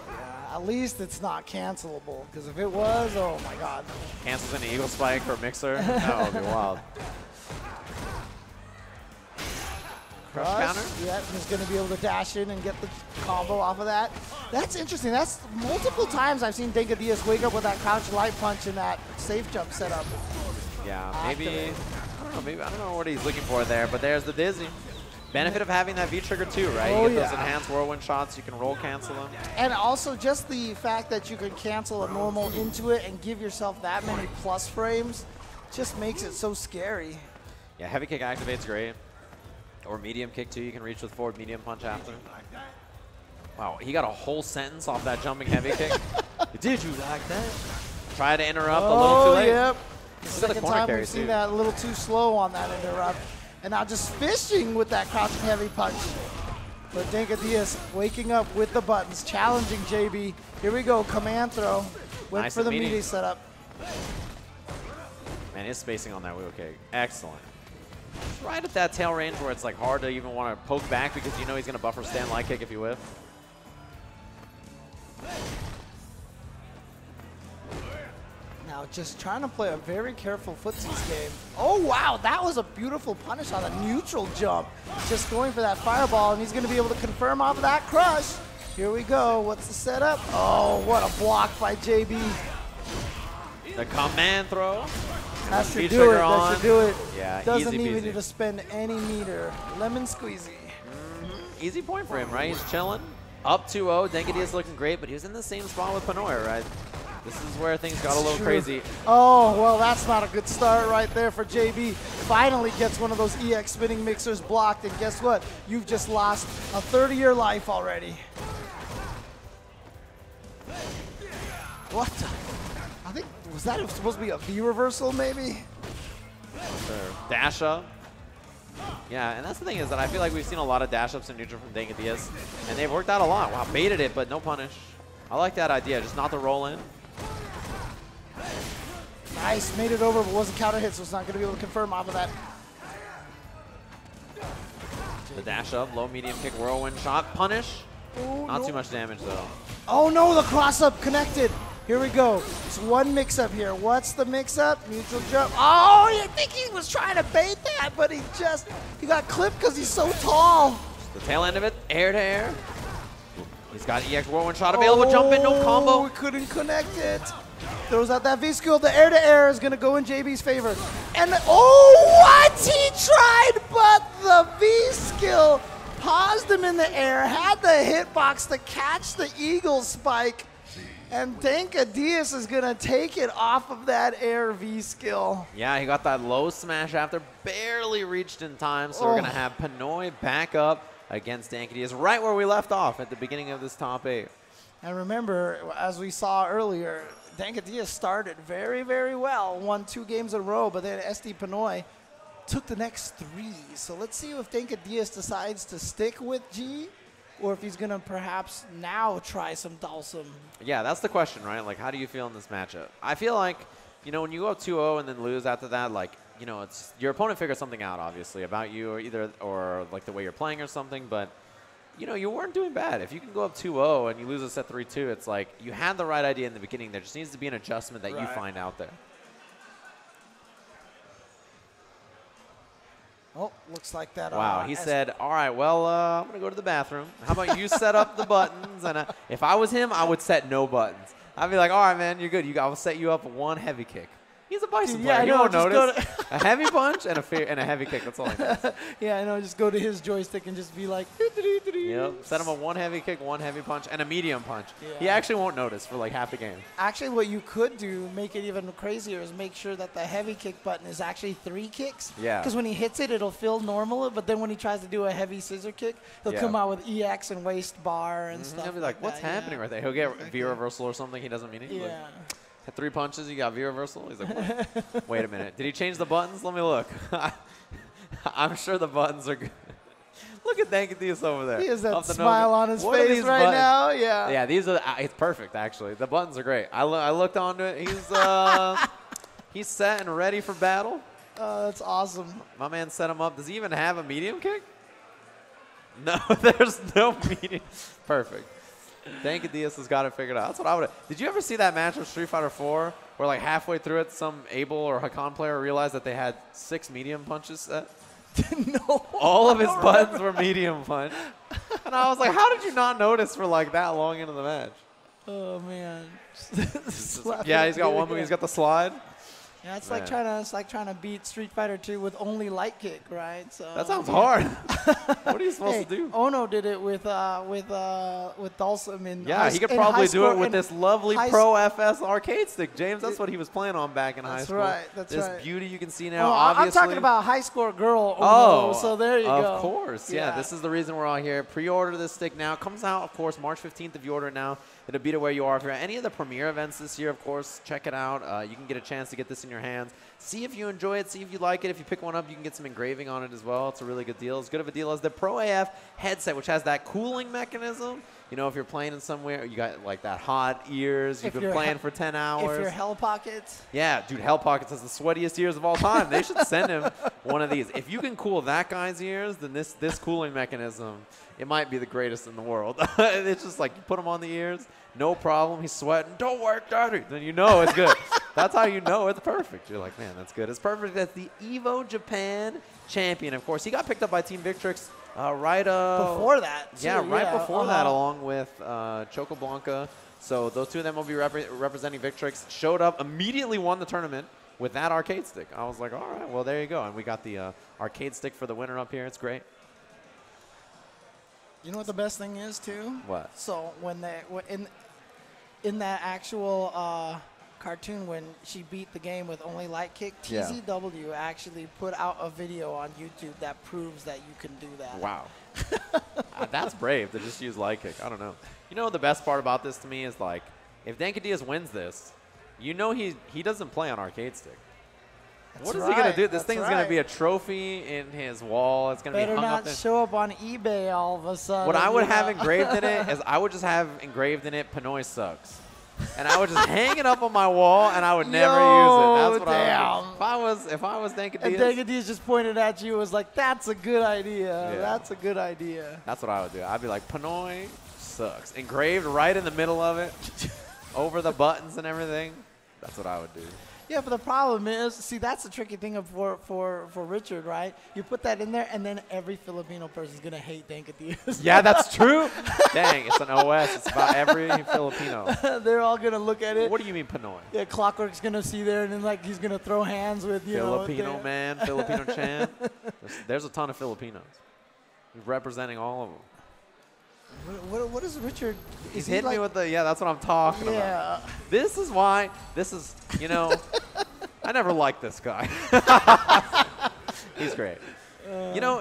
Yeah, at least it's not cancelable, because if it was, oh my god. Cancels an eagle spike or mixer. That would be wild. Crush counter? Yep, he's going to be able to dash in and get the combo off of that. That's interesting. That's multiple times I've seen Denka Diaz wake up with that crouch light punch in that safe jump setup. Yeah, maybe, I don't know what he's looking for there, but there's the dizzy. Benefit of having that V-trigger too, right? Oh, you get those enhanced whirlwind shots, you can roll cancel them. And also just the fact that you can cancel a normal into it and give yourself that many plus frames just makes it so scary. Yeah, heavy kick activates great. Or medium kick too, you can reach with forward medium punch after. Wow, he got a whole sentence off that jumping heavy kick. Did you like that? Try to interrupt a little too late. Yep. The second time we've seen that a little too slow on that interrupt. And now just fishing with that crouching heavy punch. But Denka Diaz waking up with the buttons, challenging JB. Here we go, command throw. Went Nice for the meaty meaty setup. Man, his spacing on that wheel kick, excellent. It's right at that tail range where it's like hard to even want to poke back because you know he's going to buffer stand light kick if you whiff. Now just trying to play a very careful footsies game. Oh wow, that was a beautiful punish on a neutral jump. Just going for that fireball, and he's going to be able to confirm off of that crush. Here we go, what's the setup? Oh, what a block by JB. The command throw. That should do it, that should do it. Yeah, doesn't easy even peasy. need to spend any meter. Lemon squeezy. Easy point for him, right? He's chilling. Up 2-0, Denka Diaz looking great, but he was in the same spot with Panoy, right? This is where things got a little crazy. Oh, well, that's not a good start right there for JB. Finally gets one of those EX spinning mixers blocked, and guess what? You've just lost a 30-year life already. What the? I think, was that supposed to be a V reversal, maybe? Sure. Dash up. Yeah, and that's the thing is that I feel like we've seen a lot of dash ups in neutral from Denka Diaz, and they've worked out a lot. Wow, baited it, but no punish. I like that idea, just not to roll in. Nice, made it over, but wasn't counter hit, so it's not going to be able to confirm off of that. The dash up, low medium kick, whirlwind shot, punish. Oh, Not no. too much damage though. Oh no, the cross up connected. Here we go. It's one mix up here. What's the mix up? Neutral jump. Oh, you think he was trying to bait that, but he got clipped because he's so tall. The tail end of it, air to air. He's got EX whirlwind shot available, jump in, no combo. We couldn't connect it. Throws out that V skill. The air to air is going to go in JB's favor. And oh, what? He tried, but the V skill paused him in the air, had the hitbox to catch the eagle spike. And Denka Diaz is going to take it off of that air V skill. Yeah, he got that low smash after, barely reached in time. So we're going to have Panoy back up against Denka Diaz right where we left off at the beginning of this top 8. And remember, as we saw earlier, Denka Diaz started very, very well, won 2 games in a row, but then SD Panoy took the next 3. So let's see if Denka Diaz decides to stick with G, or if he's going to perhaps now try some Dalsum. Yeah, that's the question, right? Like, how do you feel in this matchup? I feel like, you know, when you go up 2-0 and then lose after that, like, you know, it's your opponent figured something out, obviously, about you or like the way you're playing or something, but you know, you weren't doing bad. If you can go up 2-0 and you lose a set 3-2, it's like you had the right idea in the beginning. There just needs to be an adjustment that you find out there. Oh, looks like that. Wow, he said, all right, well, I'm going to go to the bathroom. How about you set up the buttons? And if I was him, I would set no buttons. I'd be like, all right, man, you're good. I'll set you up 1 heavy kick. He's a Bison player. You won't notice. A heavy punch and a heavy kick. That's all he does. Yeah, I know. Just go to his joystick and just be like, yep. Set him a 1 heavy kick, 1 heavy punch, and a medium punch. Yeah. He actually won't notice for like half the game. Actually, what you could do, make it even crazier, is make sure that the heavy kick button is actually 3 kicks. Yeah. Because when he hits it, it'll feel normal, but then when he tries to do a heavy scissor kick, he'll come out with EX and waist bar and stuff. He'll be like, what's happening right there? He'll get V reversal or something. He doesn't mean it. Yeah. Like, had 3 punches, you got V reversal. He's like, what? Wait a minute. Did he change the buttons? Let me look. I'm sure the buttons are good. Look at Dankadius over there. He has that Off the smile on his face right buttons? now. Yeah. Yeah, these are. It's perfect actually. The buttons are great. I looked onto it. He's set and ready for battle. That's awesome. My man set him up. Does he even have a medium kick? No, there's no medium. Perfect. Dankadius has got it figured out. That's what I would. Did you ever see that match of Street Fighter 4 where like halfway through it, some Abel or Hakan player realized that they had 6 medium punches set? No. All of his buttons were medium punch. And I was like, how did you not notice for like that long into the match? Oh man. Yeah, he's got one move. He's got the slide. Yeah, it's like trying to beat Street Fighter 2 with only light kick, right? So That sounds hard. What are you supposed to do? Ono did it with Dhalsim in He could probably do it with this lovely Pro FS arcade stick, James. That's what he was playing on back in high school. That's this right. beauty you can see now. I'm talking about high score girl Ono. So there you go. Of course. Yeah, this is the reason we're all here. Pre-order this stick now. It comes out, of course, March 15th if you order it now. It'll be to where you are. If you're at any of the premiere events this year, of course, check it out. You can get a chance to get this in your hands. See if you enjoy it. See if you like it. If you pick one up, you can get some engraving on it as well. It's a really good deal. As good of a deal as the Pro AF headset, which has that cooling mechanism. You know, if you're playing in somewhere, you got like that hot ears. You've been playing for 10 hours. If you're Hell Pockets. Yeah, dude, Hell Pockets has the sweatiest ears of all time. They should send him one of these. If you can cool that guy's ears, then this cooling mechanism, it might be the greatest in the world. It's just like you put him on the ears, no problem. He's sweating. Don't work, daddy. Then you know it's good. That's how you know it's perfect. You're like, man, that's good. It's perfect as the EVO Japan champion. Of course, he got picked up by Team Victrix before that. Yeah, right before that, along with Chocoblanca. So those two of them will be representing Victrix. Showed up, immediately won the tournament with that arcade stick. I was like, all right, well, there you go. And we got the arcade stick for the winner up here. It's great. You know what the best thing is, too? What? So when they in that actual cartoon, when she beat the game with only light kick, TZW actually put out a video on YouTube that proves that you can do that. Wow. That's brave to just use light kick. I don't know. You know the best part about this to me is, like, if Dankadius wins this, you know he doesn't play on arcade stick. What is he going to do? This thing's going to be a trophy in his wall. It's going to be hung up there. Better not show up on eBay all of a sudden. What I would have engraved in it is I would just have engraved in it, Pinoy sucks. And I would just hang it up on my wall, and I would never use it. That's what I would do. If I was Dankadius. And Dankadius just pointed at you and was like, that's a good idea. Yeah. That's a good idea. That's what I would do. I'd be like, Pinoy sucks. Engraved right in the middle of it, over the buttons and everything. That's what I would do. Yeah, but the problem is, see, that's the tricky thing for Richard, right? You put that in there, and then every Filipino person is going to hate Dankadius. Yeah, that's true. Dang, it's an OS. It's about every Filipino. They're all going to look at it. What do you mean Pinoy? Yeah, Clockwork's going to see there, and then, like, he's going to throw hands with, Filipino man, Filipino Chan. There's a ton of Filipinos. He's representing all of them. What is Richard? He's hitting me with the, that's what I'm talking about. This is why, I never liked this guy. He's great.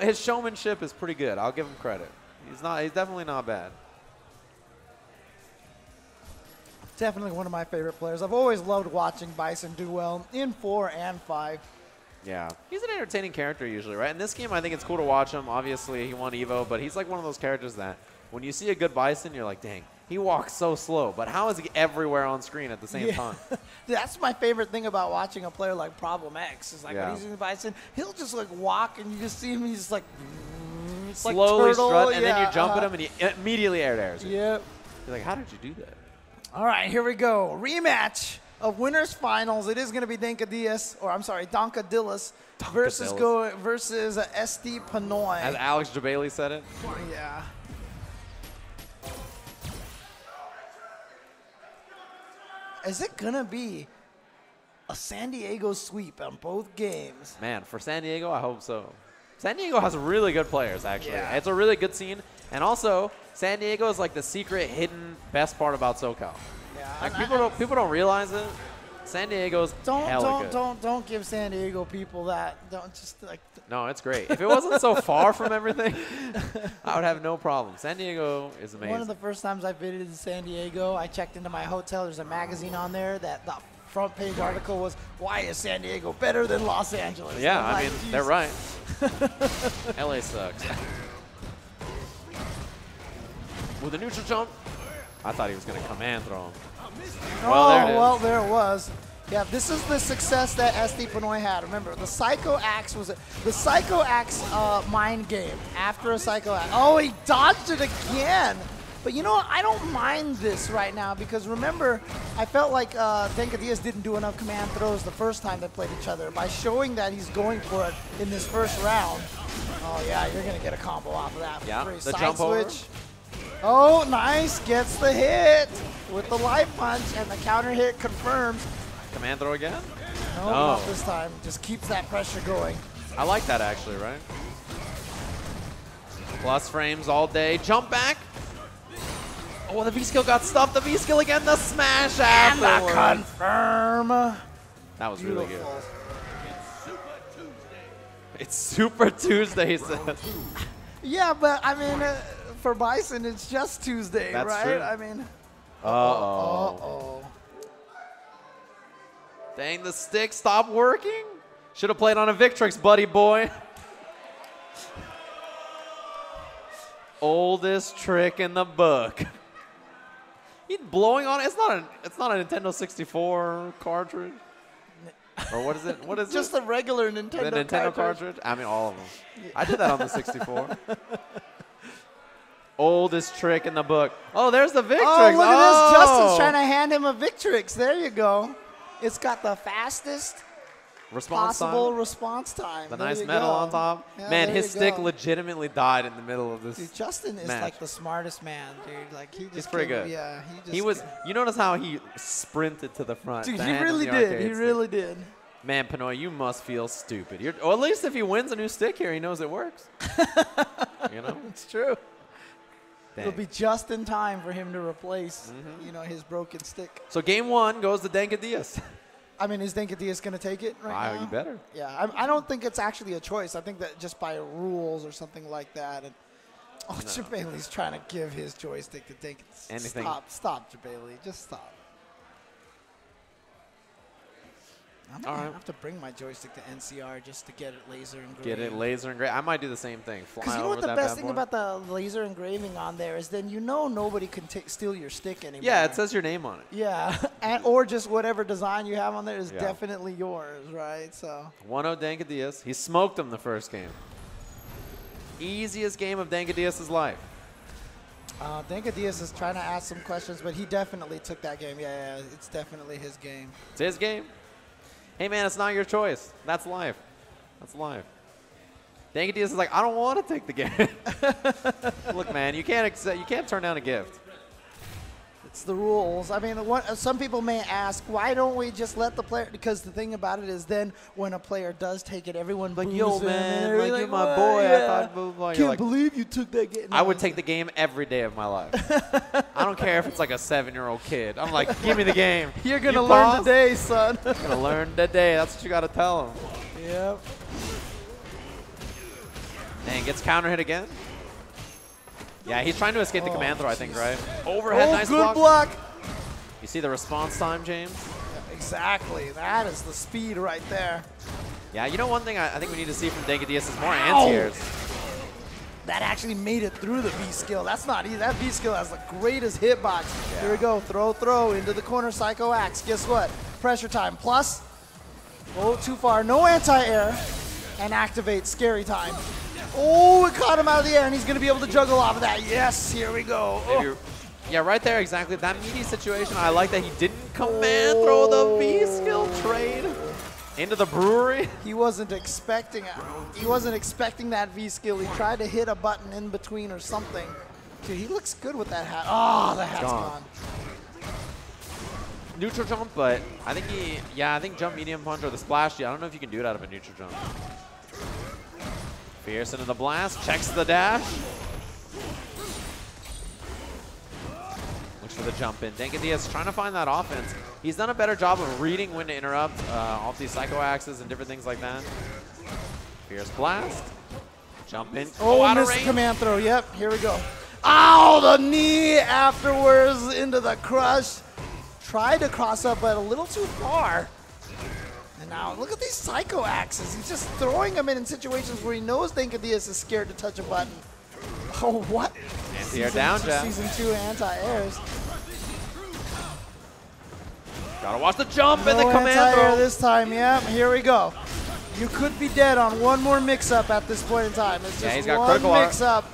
His showmanship is pretty good. I'll give him credit. He's definitely not bad. Definitely one of my favorite players. I've always loved watching Bison do well in 4 and 5. Yeah. He's an entertaining character usually, right? In this game, I think it's cool to watch him. Obviously, he won EVO, but he's like one of those characters that when you see a good Bison, you're like, dang, he walks so slow. But how is he everywhere on screen at the same time? That's my favorite thing about watching a player like Problem X. Is like when he's using Bison, he'll just like walk and you just see him. He's just like slowly strut, and then you jump at him and he immediately airs it. Yep. You're like, how did you do that? All right, here we go. Rematch of winners finals. It is going to be Dankadius versus SD Pinoy. As Alex Jabali said it. Yeah. Is it going to be a San Diego sweep on both games? Man, for San Diego, I hope so. San Diego has really good players, actually. Yeah. It's a really good scene. And also, San Diego is like the secret, hidden, best part about SoCal. Yeah. Like people don't realize it. San Diego's hella good. Don't give San Diego people that. Don't just like. No, it's great. If it wasn't so far from everything, I would have no problem. San Diego is amazing. One of the first times I visited San Diego, I checked into my hotel. There's a magazine on there that the front page article was, "Why is San Diego better than Los Angeles?" Yeah, I mean, they're right. LA sucks. Ooh, the neutral jump. I thought he was going to command throw him. Well, there it was. Yeah, this is the success that SD Pinoy had. Remember, the Psycho Axe was the Psycho Axe mind game after a Psycho Axe. Oh, he dodged it again. But you know what? I don't mind this right now because remember, I felt like Denka Diaz didn't do enough command throws the first time they played each other. By showing that he's going for it in this first round, oh yeah, you're going to get a combo off of that. Yeah, the side jump switch. over. Oh, nice. Gets the hit with the life punch, and the counter hit confirms. Command throw again? No, not this time. Just keeps that pressure going. I like that actually, right? Plus frames all day. Jump back. Oh, the V-skill got stuffed. The V-skill again. The smash And the afterwards. confirm. That was Beautiful. really good. It's Super Tuesday, he said. Yeah, but I mean, for Bison, it's just Tuesday, That's right? true. I mean, Uh-oh. Dang, the stick stopped working. Should have played on a Victrix, buddy boy. Oldest trick in the book. He's blowing on it. It's not a Nintendo 64 cartridge. Or what is it? What is just it? a regular Nintendo, The Nintendo cartridge? I mean, all of them. Yeah. I did that on the 64. Oldest trick in the book. Oh, there's the Victrix. Oh, look at this. Justin's trying to hand him a Victrix. There you go. It's got the fastest response possible time. response time. The There nice you metal go. on top. Yeah, Man, there his you stick go. legitimately died in the middle of this. Dude, Justin is match. like the smartest man, dude. Like he just He's pretty came- good. Yeah, He was. You notice how he sprinted to the front. Dude, to he hand him really the did. arcade He stick. really did. Man, Pinoy, you must feel stupid. Or at least if he wins a new stick here, he knows it works. You know? It's true. Dang. It'll be just in time for him to replace, you know, his broken stick. So game one goes to Denka Diaz. I mean, is Denka Diaz going to take it right now? You better. Yeah, I don't think it's actually a choice. I think that just by rules or something like that. And Jabali's trying to give his joystick to Denka. Anything. Stop, Jabali. Just stop. I'm going to have to bring my joystick to NCR just to get it laser engraved. Get it laser engraved. I might do the same thing. Fly Because you know over what the that best bad thing boy. about the laser engraving on there is then you know nobody can steal your stick anymore. Yeah, it says your name on it. Yeah, or just whatever design you have on there is Yeah. definitely yours, right? So 1-0 Denka Diaz. He smoked him the first game. Easiest game of Denka Diaz's life. Denka Diaz is trying to ask some questions, but he definitely took that game. Yeah, it's definitely his game. It's his game. Hey, man, it's not your choice. That's life. That's life. Denka Diaz is like, I don't want to take the game. Look, man, you can't turn down a gift. It's the rules. I mean, some people may ask, why don't we just let the player? Because the thing about it is, then when a player does take it, everyone Like, boos yo, him, man, and they're like, you're my "Well, boy. yeah. I thought, blah, blah, blah." You're Can't like, believe you took that game. I would take the game every day of my life. I don't care if it's like a 7-year-old kid. I'm like, give me the game. You're gonna You learn boss? today, son. You're gonna learn today. That's what you gotta tell him. Yep. Dang, gets counter hit again. Yeah, he's trying to escape the command throw, I think, right? Overhead, Oh, nice good block. block. You see the response time, James? Exactly. That is the speed right there. Yeah, you know one thing I think we need to see from Denka Diaz is more Ow. anti-airs. That actually made it through the V skill. That's not easy. That V skill has the greatest hitbox. Yeah. Here we go. Throw into the corner. Psycho Axe. Guess what? Pressure time. Plus, oh, too far. No anti-air. And activate scary time. Oh, it caught him out of the air, and he's going to be able to juggle off of that. Yes, here we go. Maybe yeah, right there, exactly. That meaty situation, I like that he didn't command throw the V-skill trade into the brewery. He wasn't expecting it. He wasn't expecting that V skill. He tried to hit a button in between or something. Dude, he looks good with that hat. Oh, the hat's gone. Neutral jump, but I think I think jump medium punch or the splash. Yeah, I don't know if you can do it out of a neutral jump. Fierce into the blast, checks the dash. Looks for the jump in. Denka Diaz trying to find that offense. He's done a better job of reading when to interrupt off these Psycho Axes and different things like that. Fierce blast. Jump in. Oh, out of missed the range. command throw. Yep, here we go. Ow, the knee afterwards into the crush. Tried to cross up, but a little too far. And now look at these Psycho Axes. He's just throwing them in situations where he knows Denka Diaz is scared to touch a button. Oh, what? And Anti-air down jab. Season 2 anti-airs. Gotta watch the jump and the No command anti-air throw. this time, yeah. Here we go. You could be dead on one more mix-up at this point in time. It's Yeah, just he's got one critical art. mix-up.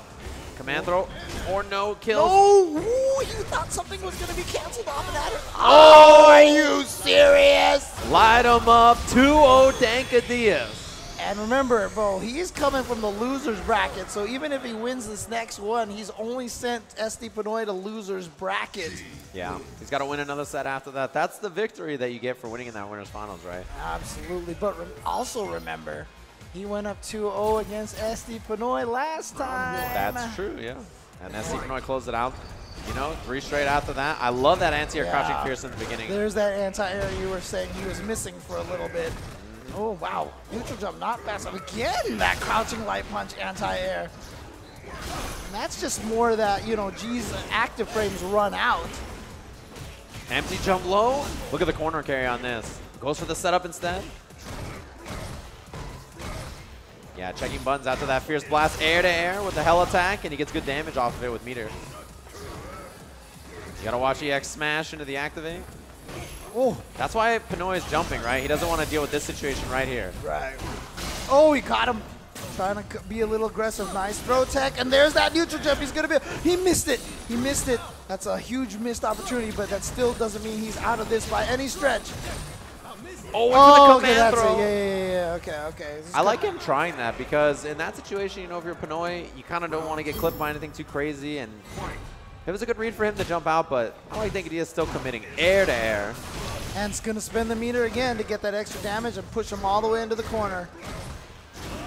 Command throw or no kills. No! Ooh, you thought something was going to be canceled off of that. Oh, are you serious? Light him up. 2-0 Dankadias. And remember, bro, he's coming from the loser's bracket, so even if he wins this next one, he's only sent SD Pinoy to loser's bracket. Yeah, he's got to win another set after that. That's the victory that you get for winning in that winner's finals, right? Absolutely, but also remember, he went up 2-0 against SD Pinoy last time. That's true, yeah. And SD Pinoy closed it out. You know, 3 straight after that. I love that anti-air crouching fierce in the beginning. There's that anti-air you were saying he was missing for a little bit. Oh, wow. Neutral jump, not fast. Again, that crouching light punch anti-air. And that's just more that, you know, G's active frames run out. Empty jump low. Look at the corner carry on this. Goes for the setup instead. Yeah, checking buttons after that fierce blast. Air to air with the hell attack, and he gets good damage off of it with meter. You gotta watch EX smash into the activate. Oh, That's why Pinoy is jumping, right? He doesn't want to deal with this situation right here. right. Oh, he caught him. Trying to be a little aggressive. Nice throw tech. And there's that neutral jump. He's going to be. He missed it. He missed it. That's a huge missed opportunity, but that still doesn't mean he's out of this by any stretch. Oh, went for the okay, command that's throw. it. Yeah. Okay. I like him trying that because in that situation, you know, if you're Pinoy, you kind of don't want to get clipped by anything too crazy. And it was a good read for him to jump out, but I like think he is still committing air to air. And it's going to spin the meter again to get that extra damage and push him all the way into the corner.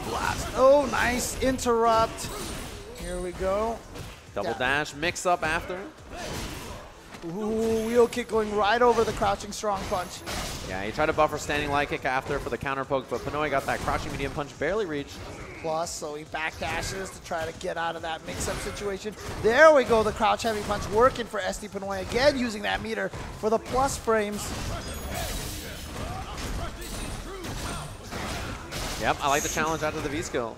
Blast. Oh, nice interrupt. Here we go. Double dash, mix up after. Ooh, wheel kick going right over the crouching strong punch. Yeah, he tried to buffer standing light kick after for the counter poke, but Pinoy got that crouching medium punch, barely reached. Plus, so he backdashes to try to get out of that mix-up situation. There we go, the crouch heavy punch working for SD Pinoy again, using that meter for the plus frames. Yep, I like the challenge after the V-skill.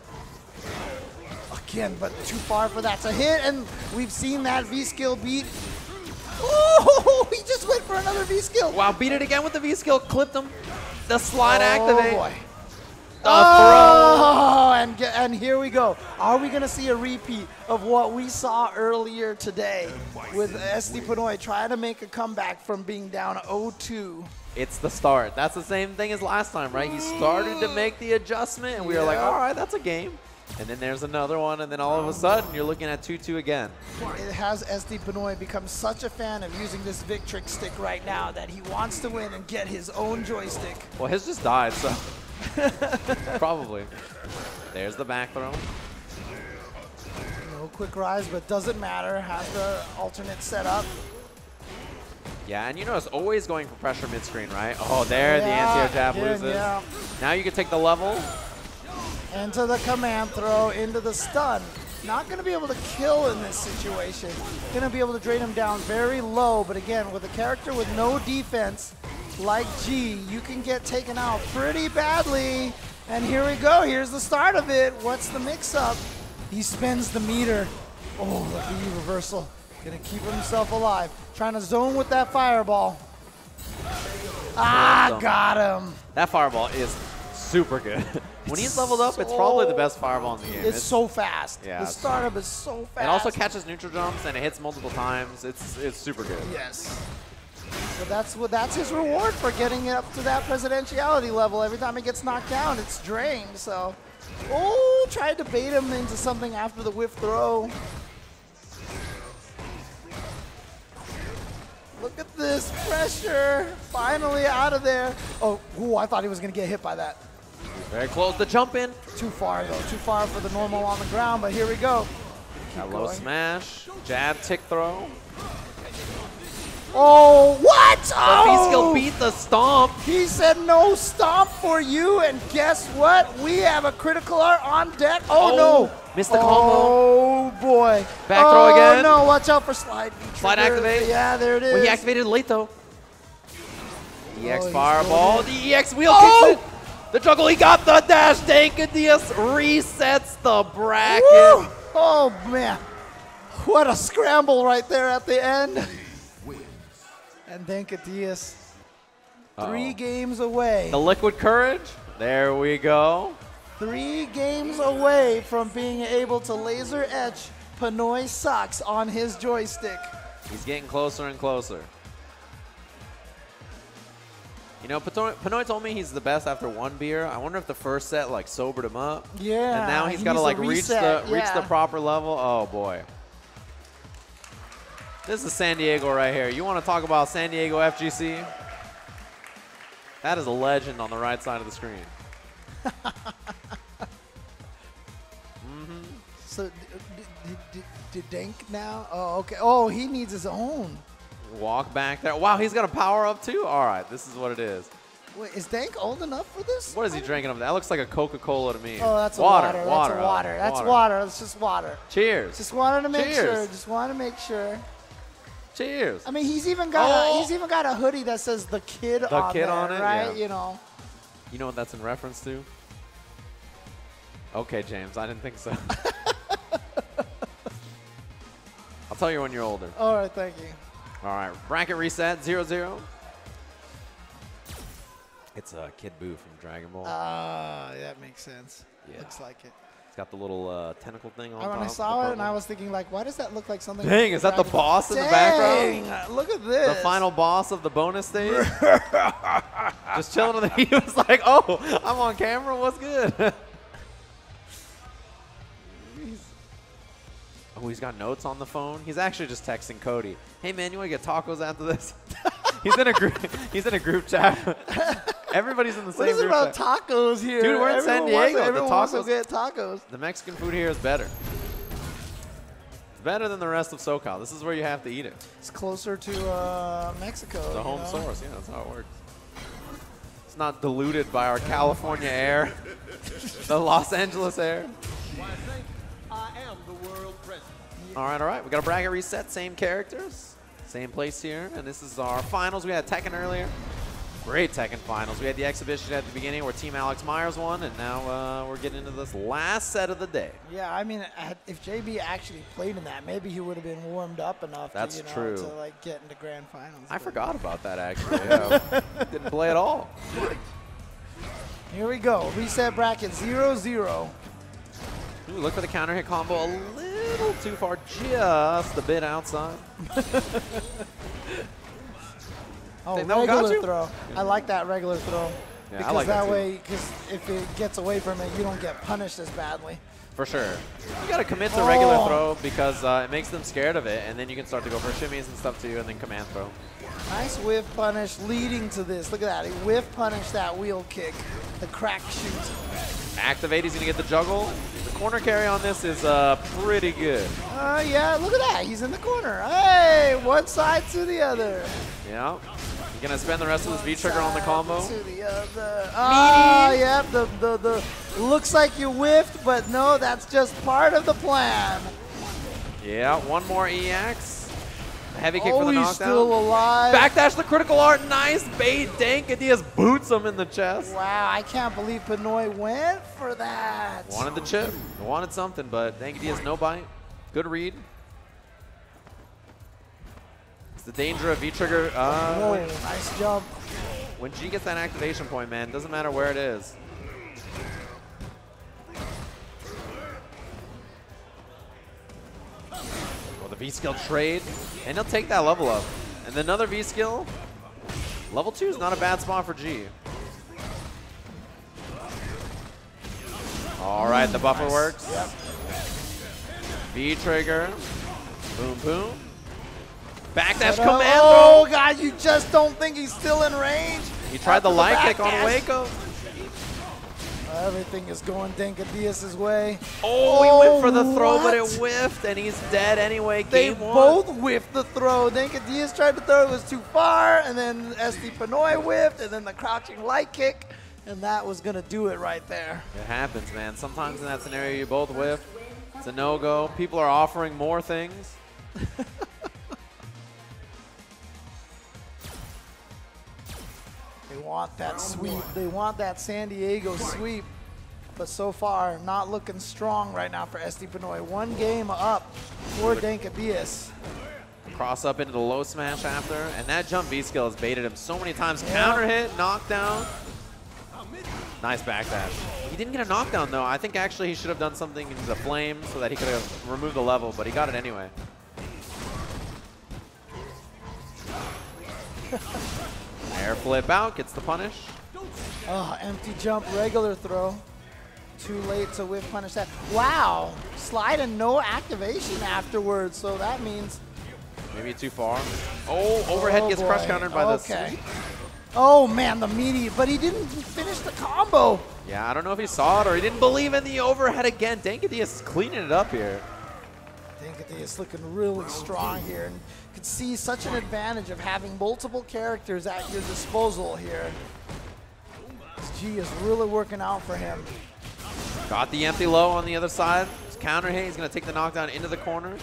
Again, but too far for that to hit, and we've seen that V-skill beat. Oh, he just went for another V-skill. Wow, beat it again with the V-skill, clipped him. The slide activate. Boy. The Oh, and here we go. Are we going to see a repeat of what we saw earlier today with SD Pinoy trying to make a comeback from being down 0-2? It's the start. That's the same thing as last time, right? He started to make the adjustment, and we were like, all right, that's a game. And then there's another one, and then all of a sudden, you're looking at 2-2 again. It has SD Pinoy become such a fan of using this Victrix stick right now that he wants to win and get his own joystick. Well, his just died, so probably. There's the back throw. No quick rise, but doesn't matter. Has the alternate set up. Yeah, and you notice always going for pressure mid-screen, right? Oh, there, the anti-air jab loses. Yeah. Now you can take the level. Into the command throw, into the stun. Not going to be able to kill in this situation. Going to be able to drain him down very low, but again, with a character with no defense like G, you can get taken out pretty badly. And here we go. Here's the start of it. What's the mix-up? He spins the meter. Oh, look at the reversal. Going to keep himself alive. Trying to zone with that fireball. Ah, got him. That fireball is super good. When he's leveled up, it's probably the best fireball in the game. It's so fast. Yeah, the startup is so fast. It also catches neutral jumps and it hits multiple times. It's super good. Yes. So that's his reward for getting up to that presidentiality level. Every time he gets knocked down, it's drained. So, oh, tried to bait him into something after the whiff throw. Look at this pressure. Finally out of there. Oh, ooh, I thought he was going to get hit by that. Very close to jump in. Too far, though. Too far for the normal on the ground, but here we go. That low smash. Jab, tick throw. Oh, what? The V-skill beat the stomp. He said no stomp for you, and guess what? We have a critical art on deck. Oh, no. Missed the combo. Oh, boy. Back throw again. Oh, no. Watch out for slide. Slide activate. Yeah, there it is. Well, he activated late, though. EX he's fireball. going The EX wheel kicks it. The juggle, he got the dash. Dankadias resets the bracket. Woo! Oh, man. What a scramble right there at the end. And Denka Diaz, 3 games away. The liquid courage. There we go. 3 games away from being able to laser etch Pinoy Sucks on his joystick. He's getting closer and closer. You know, Pinoy told me he's the best after 1 beer. I wonder if the first set like sobered him up. Yeah. And now he's got to like reach the proper level. Oh boy. This is San Diego right here. You want to talk about San Diego FGC? That is a legend on the right side of the screen. So did Dank now? Oh, okay. Oh, he needs his own. Walk back there. Wow, he's got a power up too? All right, this is what it is. Wait, is Dank old enough for this? What is he drinking up there? That looks like a Coca-Cola to me. Oh, that's water. water. Water. That's water. That's water. It's just water. Cheers. Just wanted to make Cheers. sure. Just wanted to make sure. Cheers. I mean, he's even got a hoodie that says "the kid" on kid there, on it, right? yeah. You know. You know what that's in reference to? Okay, James, I didn't think so. I'll tell you when you're older. All right, thank you. All right, bracket reset, 0-0. It's Kid Buu from Dragon Ball. That makes sense. Yeah. Looks like it. It's got the little tentacle thing on top. When I saw it, and I was thinking, like, why does that look like something? Dang, is that the boss in the background? Dang, look at this. The final boss of the bonus stage? Just chilling on the He was like, oh, I'm on camera, what's good? Oh, he's got notes on the phone. He's actually just texting Cody. Hey man, you want to get tacos after this? He's in a group. He's in a group chat. Everybody's in the same What is it group about chat. tacos here? Dude, we're in San Diego. Everyone wants to get tacos. The Mexican food here is better. It's better than the rest of SoCal. This is where you have to eat it. It's closer to Mexico. The home source. Yeah, that's how it works. It's not diluted by our California air, the Los Angeles air. I am the world president. All right. We got a bracket reset. Same characters, same place here, and this is our finals. We had Tekken earlier. Great Tekken finals. We had the exhibition at the beginning where Team Alex Myers won, and now we're getting into this last set of the day. Yeah, I mean, if JB actually played in that, maybe he would have been warmed up enough That's to, true. to like get into grand finals. I forgot about that actually. Yeah. Didn't play at all. Here we go. Reset bracket 0-0. Ooh, look for the counter hit combo a little too far, just a bit outside. Oh, No, got regular you? throw. I like that regular throw. Yeah, because I like that that too. way, because if it gets away from it, you don't get punished as badly. For sure. You got to commit to regular Oh. throw because it makes them scared of it, and then you can start to go for shimmies and stuff too, and then command throw. Nice whiff punish leading to this. Look at that. He whiff punished that wheel kick. The crack shoot. Activate, he's going to get the juggle. The corner carry on this is pretty good. Yeah, look at that. He's in the corner. Hey, one side to the other. Yeah. He's going to spend the rest of his V-trigger on the combo. To the other. Ah, yep. The looks like you whiffed, but no, that's just part of the plan. Yeah, one more EX. Heavy kick Oh, for the he's knockdown. still alive. Backdash the critical art. Nice bait. Dank Diaz boots him in the chest. Wow, I can't believe Pinoy went for that. Wanted the chip. Wanted something, but Dank Diaz no bite. Good read. It's the danger of V-trigger. Whoa, nice jump. When G gets that activation point, man, doesn't matter where it is. The V-skill trade, and he'll take that level up. And then another V-skill. Level 2 is not a bad spot for G. All right, the buffer Nice. works. Yep. V-trigger. Boom, boom. Backdash But, command oh, throw. God, you just don't think he's still in range? He tried the After light kick on backdash. Waco. Everything is going Denka Diaz's way. Oh, he went for the throw, but it what? whiffed, and he's dead anyway. They Game one. both whiffed the throw. Denka Diaz tried to throw, it was too far, and then SD Pinoy whiffed, and then the crouching light kick, and that was going to do it right there. It happens, man. Sometimes in that scenario, you both whiff. It's a no-go. People are offering more things. They want that sweep. They want that San Diego sweep. but so far not looking strong right now for SD Pinoy. 1 game up for Denka Diaz. Cross up into the low smash after, and that jump V skill has baited him so many times. Counter hit, knockdown. Nice backdash. He didn't get a knockdown though. I think actually he should have done something into the flame so that he could have removed the level, but he got it anyway. Air flip out, gets the punish. Oh, empty jump, regular throw. Too late to whiff punish that. Wow, slide and no activation afterwards, so that means... Maybe too far. Oh, overhead gets crush countered by the sweep. Oh man, the meaty, but he didn't finish the combo. Yeah, I don't know if he saw it or he didn't believe in the overhead again. Denka Diaz is cleaning it up here. Denka Diaz looking really strong here, and you can see such an advantage of having multiple characters at your disposal here. This G is really working out for him. Got the empty low on the other side. His counter hit, he's gonna take the knockdown into the corner.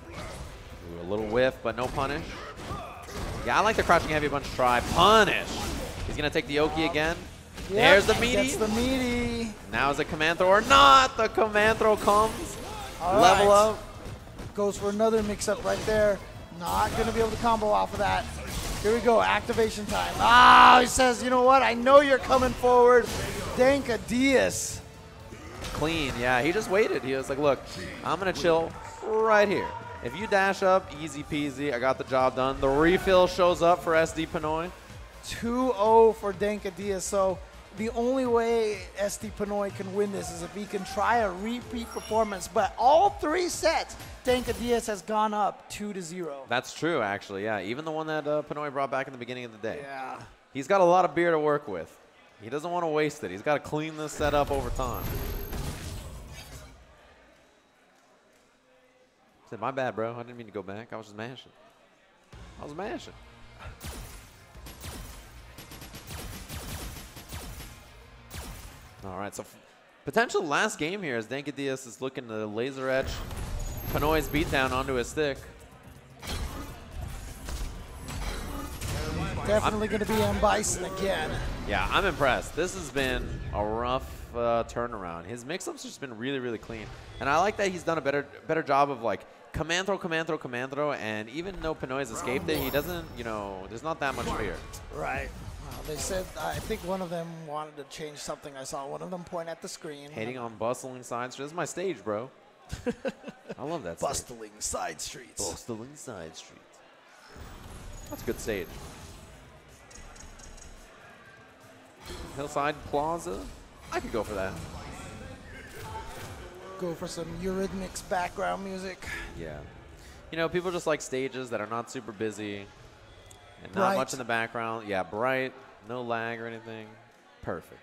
Ooh, a little whiff, but no punish. Yeah, I like the crouching heavy punch try. Punish. He's gonna take the Oki again. Yep, there's the meaty. That's the meaty. Now is it command throw or not? The command throw comes. All Level right. up. Goes for another mix-up right there. Not gonna be able to combo off of that. Here we go, activation time. Ah, he says, you know what? I know you're coming forward. Denka Diaz. Clean, yeah, he just waited. He was like, look, I'm gonna chill right here. If you dash up, easy peasy, I got the job done. The refill shows up for SD Pinoy. 2-0 for Denka Diaz, so the only way SD Pinoy can win this is if he can try a repeat performance, but all 3 sets, Denka Diaz has gone up 2-0. That's true, actually, yeah. Even the one that Pinoy brought back in the beginning of the day. Yeah. He's got a lot of beer to work with. He doesn't want to waste it. He's got to clean this set up over time. I said, my bad, bro. I didn't mean to go back. I was just mashing. I was mashing. All right, so potential last game here as Denka Diaz is looking to laser edge Pinoy's beatdown onto his stick. Definitely going to be on Bison again. Yeah, I'm impressed. This has been a rough turnaround. His mix-ups just been really, really clean. And I like that he's done a better job of like command throw, command throw, command throw. And even though Pinoy's escaped it, he doesn't, you know, there's not that much fear. Right. They said, I think one of them wanted to change something. I saw one of them point at the screen. Hitting on bustling side streets. This is my stage, bro. I love that stage. Bustling side streets. Bustling side streets. That's a good stage. Hillside Plaza. I could go for that. Go for some Eurythmics background music. Yeah. You know, people just like stages that are not super busy and Bright. not much in the background. Yeah, bright, no lag or anything. Perfect.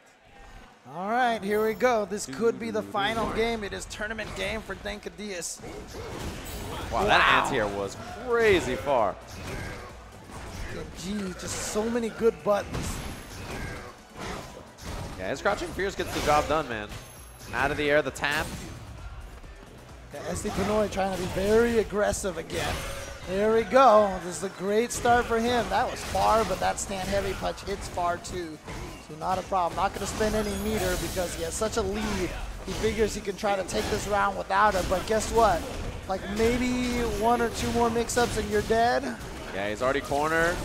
All right, here we go. This could be the final game. It is tournament game for Denka Diaz. Wow, that anti-air was crazy far. Gee, just so many good buttons. Yeah, his Crouching Fierce gets the job done, man. Out of the air, the tap. Yeah, SD Pinoy trying to be very aggressive again. There we go. This is a great start for him. That was far, but that stand heavy punch hits far too. So not a problem. Not going to spend any meter because he has such a lead. He figures he can try to take this round without it, but guess what? Like maybe 1 or 2 more mix-ups and you're dead. Yeah, he's already cornered.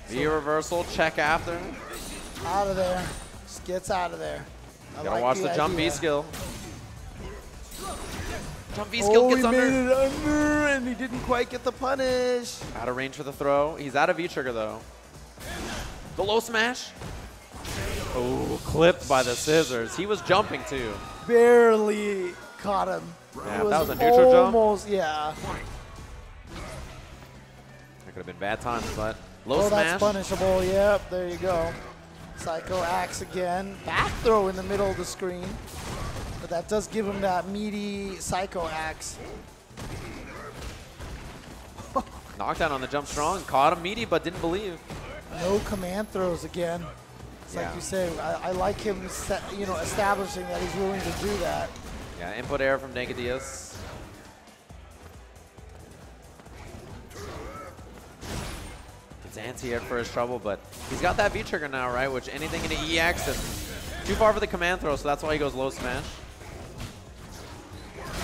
V reversal, check after. Out of there. Just gets out of there. Gotta watch the jump V skill. Jump V skill gets under. He made it under, and he didn't quite get the punish. Out of range for the throw. He's out of V trigger though. The low smash. Oh, clipped by the scissors. He was jumping too. Barely caught him. Yeah, that was a neutral jump. Almost, yeah. That could have been bad times, but low Oh, smash. that's punishable. Yep, there you go. Psycho Axe again. Back throw in the middle of the screen. But that does give him that meaty Psycho Axe. Knockdown on the jump strong. Caught him meaty, but didn't believe. No command throws again. It's like you say, I like him establishing that he's willing to do that. Yeah, input error from Denka Diaz. It's anti-air for his trouble, but he's got that V trigger now, right? Which anything in the EX and Too far for the command throw, so that's why he goes low smash.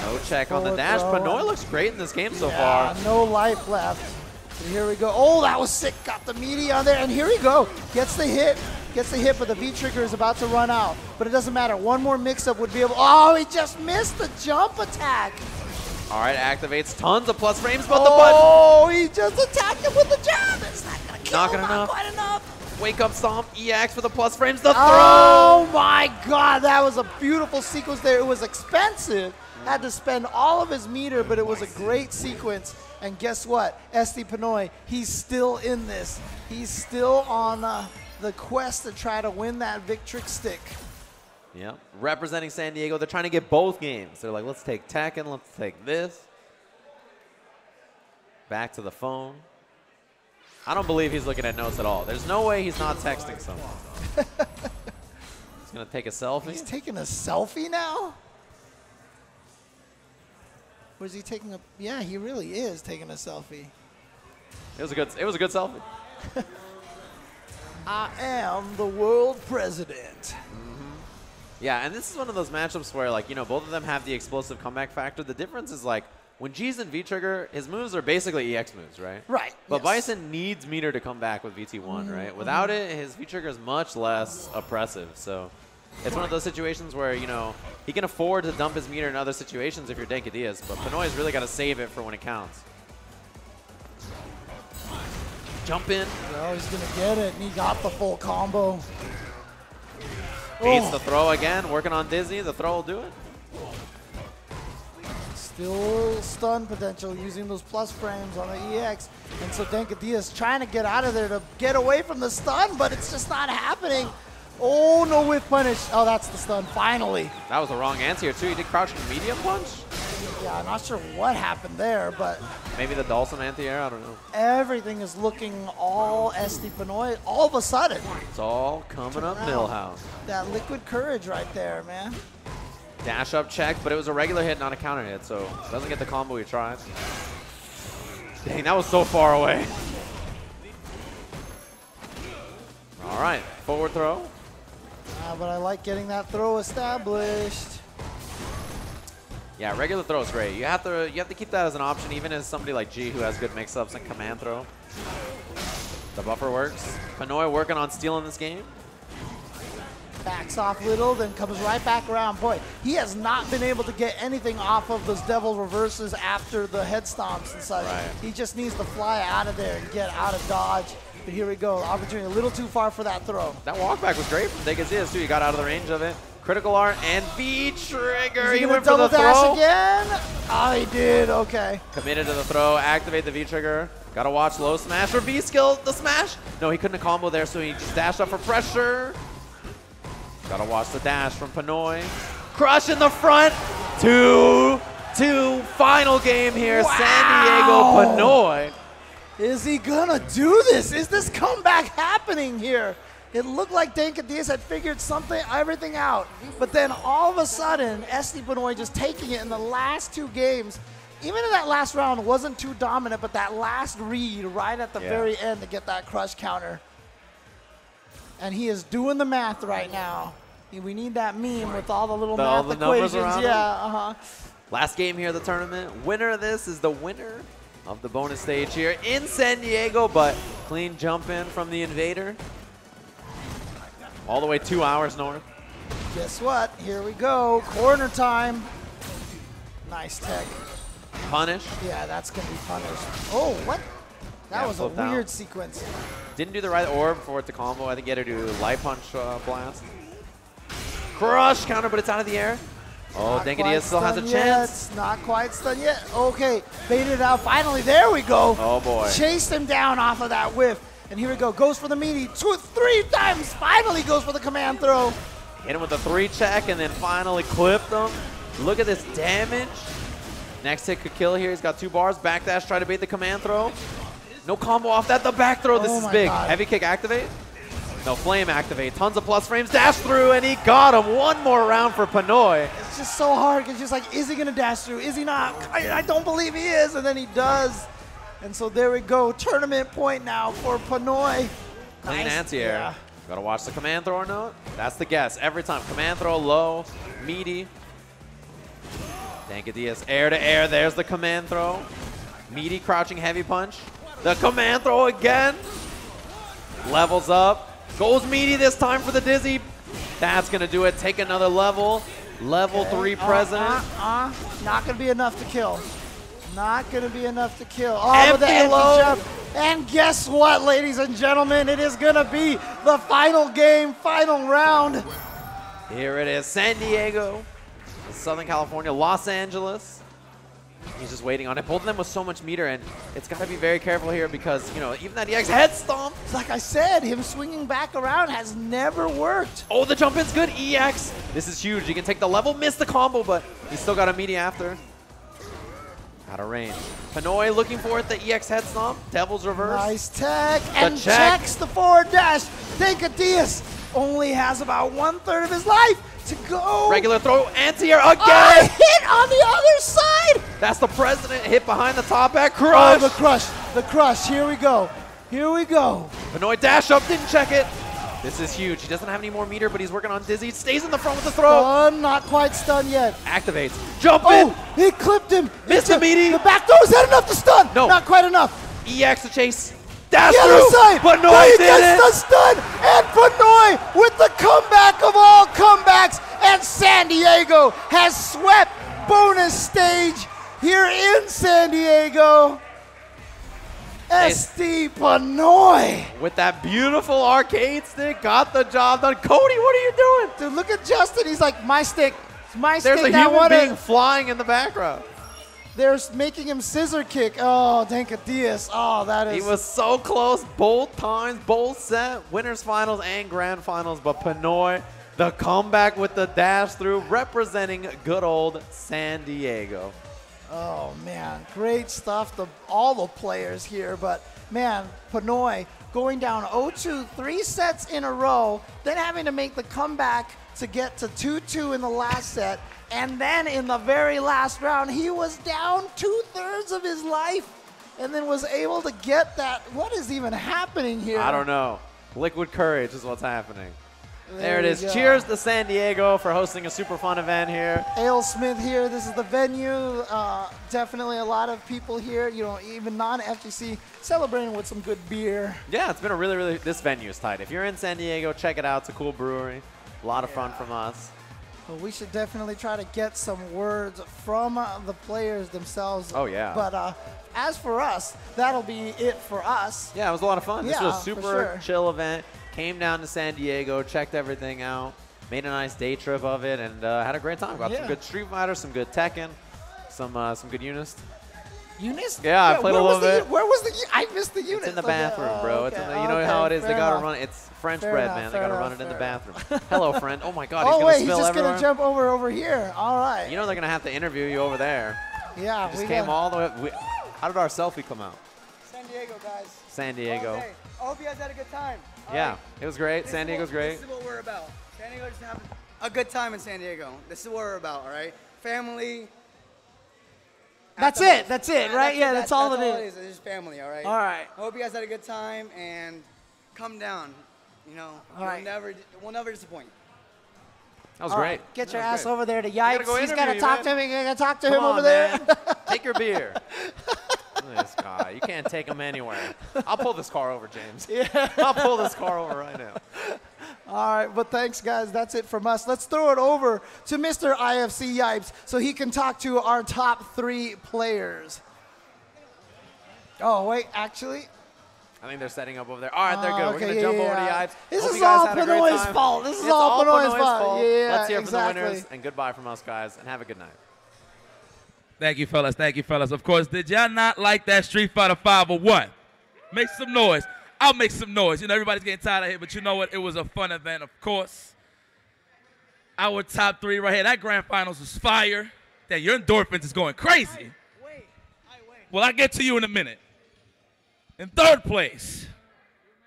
No check on the dash. Panoy looks great in this game so far. No life left. And here we go. Oh, that was sick. Got the meaty on there. And here we go. Gets the hit. Gets the hit, but the V-trigger is about to run out. But it doesn't matter. One more mix-up would be able... Oh, he just missed the jump attack. All right, activates tons of plus frames, but the button... Oh, he just attacked him with the jab. It's not going to kill him. Not quite enough. Wake up stomp. EX for the plus frames. The throw. Oh, my God. That was a beautiful sequence there. It was expensive. Had to spend all of his meter, but it was a great sequence. And guess what? SD Panoy, he's still in this. He's still on the quest to try to win that Victrix stick. Yeah, representing San Diego. They're trying to get both games. They're like, let's take Tekken, let's take this. Back to the phone. I don't believe he's looking at notes at all. There's no way he's not texting someone. He's going to take a selfie. He's taking a selfie now? Or is he taking a... Yeah, he really is taking a selfie. It was a good selfie. I am the world president. Yeah, and this is one of those matchups where, like, you know, both of them have the explosive comeback factor. The difference is, like, when G's in V-Trigger, his moves are basically EX moves, right? Right. But Bison needs meter to come back with VT1, right? Without it, his V-Trigger is much less oppressive. So it's one of those situations where, you know, he can afford to dump his meter in other situations if you're Denkadias, but Panoy's really got to save it for when it counts. Jump in. Oh, he's going to get it, and he got the full combo. Beats the throw again, working on Disney. The throw will do it. Still stun potential using those plus frames on the EX. And so Denkadias trying to get out of there to get away from the stun, but it's just not happening. Oh, no whiff punish. Oh, that's the stun, finally. That was the wrong answer here, too. He did crouch medium punch. Yeah, I'm not sure what happened there, but... Maybe the Dawson anti-air, I don't know. Everything is looking all SD Panoy all of a sudden. It's all coming up Millhouse. That liquid courage right there, man. Dash up check, but it was a regular hit, not a counter hit, so doesn't get the combo he tried. Dang, that was so far away. All right, forward throw. But I like getting that throw established. Yeah, regular throw is great. You have to keep that as an option, even as somebody like G who has good mix-ups and command throw. The buffer works. Panoy working on stealing this game. Backs off little, then comes right back around. Boy, he has not been able to get anything off of those devil reverses after the head stomps and such. Right. He just needs to fly out of there and get out of dodge. But here we go. Opportunity a little too far for that throw. That walk back was great from Denkadias too. He got out of the range of it. Critical art and V-trigger. He went for the throw again. Oh, he did. Okay. Committed to the throw. Activate the V-trigger. Got to watch low smash for V-skill. The smash. No, he couldn't combo there, so he just dashed up for pressure. Got to watch the dash from Panoy. Crush in the front. 2-2 final game here. Wow. San Diego Panoy. Is he gonna do this? Is this comeback happening here? It looked like Denkadias had figured everything out, but then all of a sudden, SD Panoy just taking it in the last two games. Even in that last round, wasn't too dominant, but that last read right at the very end to get that crush counter. And he is doing the math right now. We need that meme with all the little math equations. Yeah, Last game here of the tournament. Winner of this is the winner of the bonus stage here in San Diego, but clean jump in from the Invader. All the way 2 hours north. Guess what? Here we go. Corner time. Nice tech. Punish. Yeah, that's going to be punished. Oh, what? That was a weird sequence. Didn't do the right orb for it to combo. I think he had to do light punch blast. Crush counter, but it's out of the air. Oh, Denkadias still has a chance. Not quite stunned yet. Okay, baited it out. Finally, there we go. Oh, boy. Chased him down off of that whiff. And here we go. Goes for the meaty 3 times. Finally goes for the command throw. Hit him with a 3 check and then finally clipped him. Look at this damage. Next hit could kill here. He's got 2 bars. Backdash, try to bait the command throw. No combo off that. The back throw. This is big. God. Heavy kick activate. No, flame activate. Tons of plus frames. Dash through, and he got him. One more round for Panoy. It's just so hard. It's just like, is he going to dash through? Is he not? I don't believe he is. And then he does. And so there we go. Tournament point now for Panoy. Clean anti-air. Gotta watch the command throw or not. That's the guess every time. Command throw low, meaty. Dankadias air to air. There's the command throw. Meaty crouching heavy punch. The command throw again. Levels up. Goes meaty this time for the dizzy. That's gonna do it. Take another level. Level 3 president. Not gonna be enough to kill. Not gonna be enough to kill. Oh, Empty with the empty load. jump. And guess what, ladies and gentlemen? It is gonna be the final game, final round. Here it is, San Diego, Southern California, Los Angeles. He's just waiting on it. Both of them with so much meter, and it's got to be very careful here because, you know, even that EX head stomp. Like I said, him swinging back around has never worked. Oh, the jump in's good, EX. This is huge. He can take the level, miss the combo, but he's still got a meaty after. Out of range. Pinoy looking for it, the EX head stomp. Devil's reverse. Nice tech, and check. checks the forward dash. Dankadias only has about 1/3 of his life to go. Regular throw, anti-air again. Oh, hit on the other side. That's the president hit behind the top back. Oh, Crush. the crush. Here we go. Here we go. Pinoy dash up, didn't check it. This is huge. He doesn't have any more meter, but he's working on Dizzy. Stays in the front with the throw. Not quite stunned yet. Activates. Jump Oh, in. he clipped him. Missed the meaty. The back throw, is that enough to stun? No. Not quite enough. EX to chase. Dash The other through. side. Pinoy He did gets it. the stun. And Pinoy with the comeback of all comebacks. And San Diego has swept bonus stage here in San Diego. SD Pinoy. With that beautiful arcade stick, got the job done. Cody, what are you doing? Dude, look at Justin. He's like, my stick. It's my There's stick. a human one being flying in the background. They're making him scissor kick. Oh, Dankadias. Oh, that is. He was so close both times, both set, winners finals and grand finals. But Pinoy, the comeback with the dash through, representing good old San Diego. Oh, man. Great stuff. All the players here. But, man, Pinoy going down 0-2, 3 sets in a row, then having to make the comeback to get to 2-2 in the last set. And then in the very last round, he was down 2/3 of his life and then was able to get that. What is even happening here? I don't know. Liquid courage is what's happening. There it we is. go. Cheers to San Diego for hosting a super fun event here. Ale Smith here. This is the venue. Definitely a lot of people here, you know, even non-FTC, celebrating with some good beer. Yeah, it's been a really, this venue is tight. If you're in San Diego, check it out. It's a cool brewery. A lot of fun from us. Well, we should definitely try to get some words from the players themselves. Oh, yeah. But as for us, that'll be it for us. Yeah, it was a lot of fun. This Yeah, was a for super sure. chill event. Came down to San Diego, checked everything out, made a nice day trip of it, and had a great time. Got some good Street Fighter, some good Tekken, some good Unis. Eunice? Yeah, I played a little bit. Where was the? I missed the Eunice. It's in the bathroom, bro. It's in the, you know how it is. They gotta run it. It's French bread, man. They gotta run it in the bathroom. Hello, friend. Oh my God, he's Oh gonna wait, he's spill just everywhere. gonna jump over here. All right. You know they're gonna have to interview you over there. Yeah, Just came all the way. How did our selfie come out? San Diego, guys. San Diego. Okay. I hope you guys had a good time. All Yeah, right. it was great. San Diego's great. This is what we're about. San Diego just having a good time in San Diego. This is what we're about, all right? Family. That's at the it. most. That's it, right? Yeah, that's all it is. It's just family, all right? All right. I hope you guys had a good time and come down. You know, All right. we'll never disappoint. That was All great. right, get That your was ass great. over there to gotta Yipes. go He's interview got to you, talk man. to him. You got to talk to Come him on, over there. man. Take your beer. Look at this guy. You can't take him anywhere. I'll pull this car over, James. Yeah. I'll pull this car over right now. All right, but thanks, guys. That's it from us. Let's throw it over to Mr. IFC Yipes so he can talk to our top 3 players. Oh, wait, actually. I think they're setting up over there. All right, they're good. Okay, We're going to jump over to Yipes. This Hope is you guys all had a great Pinoy's time. fault. This is It's all Pinoy's fault. Yeah, Let's hear exactly. from the winners, and goodbye from us, guys, and have a good night. Thank you, fellas. Thank you, fellas. Of course, did y'all not like that Street Fighter 5 or what? Make some noise. I'll make some noise. You know, everybody's getting tired of here, but you know what? It was a fun event, of course. Our top 3 right here. That grand finals was fire. That your endorphins is going crazy. Wait. Well, I'll get to you in a minute. In 3rd place,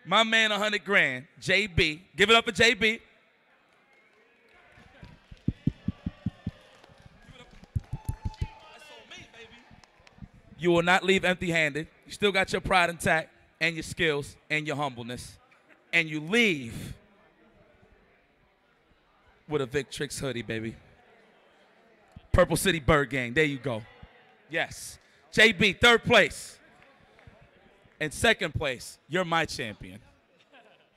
my man 100 grand, JB. Give it up for JB. You will not leave empty-handed. You still got your pride intact and your skills and your humbleness. And you leave with a Victrix hoodie, baby. Purple City Bird Gang. There you go. Yes. JB, third place. In second place, you're my champion.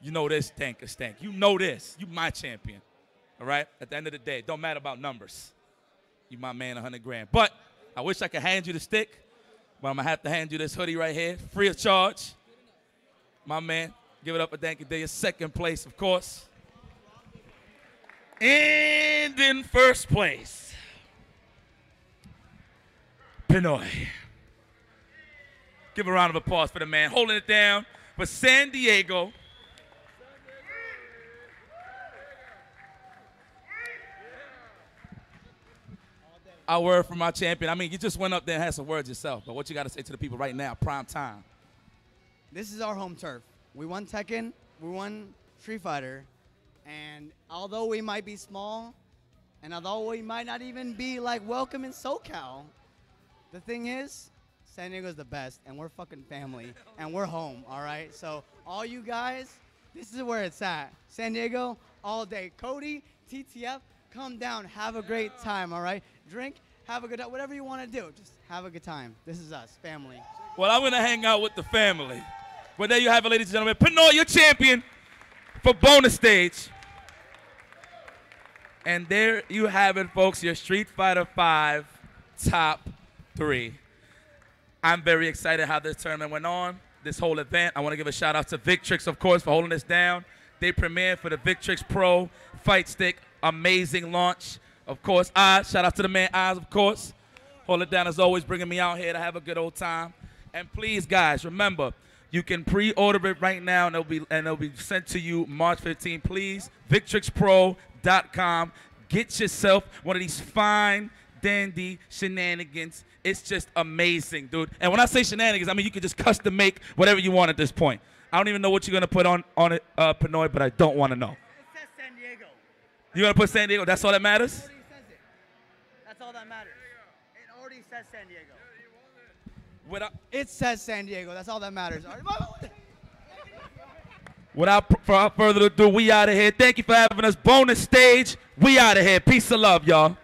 You know this, Stank. You know this. You my champion. All right? At the end of the day, it don't matter about numbers. You my man, 100 grand. But I wish I could hand you the stick, but I'm going to have to hand you this hoodie right here, free of charge. My man, give it up a Dank Day. Second place, of course. And in first place, Pinoy. Give a round of applause for the man holding it down for San Diego. Our word from our champion. I mean, you just went up there and had some words yourself, but what you got to say to the people right now, prime time? This is our home turf. We won Tekken, we won Street Fighter, and although we might be small, and although we might not even be like welcome in SoCal, the thing is, San Diego's the best, and we're fucking family, and we're home, all right? So all you guys, this is where it's at. San Diego, all day. Cody, TTF, come down, have a great time, all right? Drink, have a good time, whatever you want to do, just have a good time. This is us, family. Well, I'm going to hang out with the family. Well, there you have it, ladies and gentlemen. Pinoy, your champion for bonus stage. And there you have it, folks, your Street Fighter V top 3. I'm very excited how this tournament went on, this whole event. I want to give a shout out to Victrix, of course, for holding this down. They premiered for the Victrix Pro Fight Stick. Amazing launch. Of course, Oz, shout out to the man Oz, of course. Hold it down as always, bringing me out here to have a good old time. And please, guys, remember, you can pre-order it right now, and it'll be sent to you March 15. Please, VictrixPro.com. Get yourself one of these fine, dandy shenanigans. It's just amazing, dude. And when I say shenanigans, I mean you can just custom make whatever you want at this point. I don't even know what you're gonna put on it, Pinoy, but I don't want to know. It says San Diego. You're gonna put San Diego? That's all that matters? It already says it. That's all that matters. It already says San Diego. It says San Diego. That's all that matters. Without further ado, we out of here. Thank you for having us. Bonus stage. We out of here. Peace and love, y'all.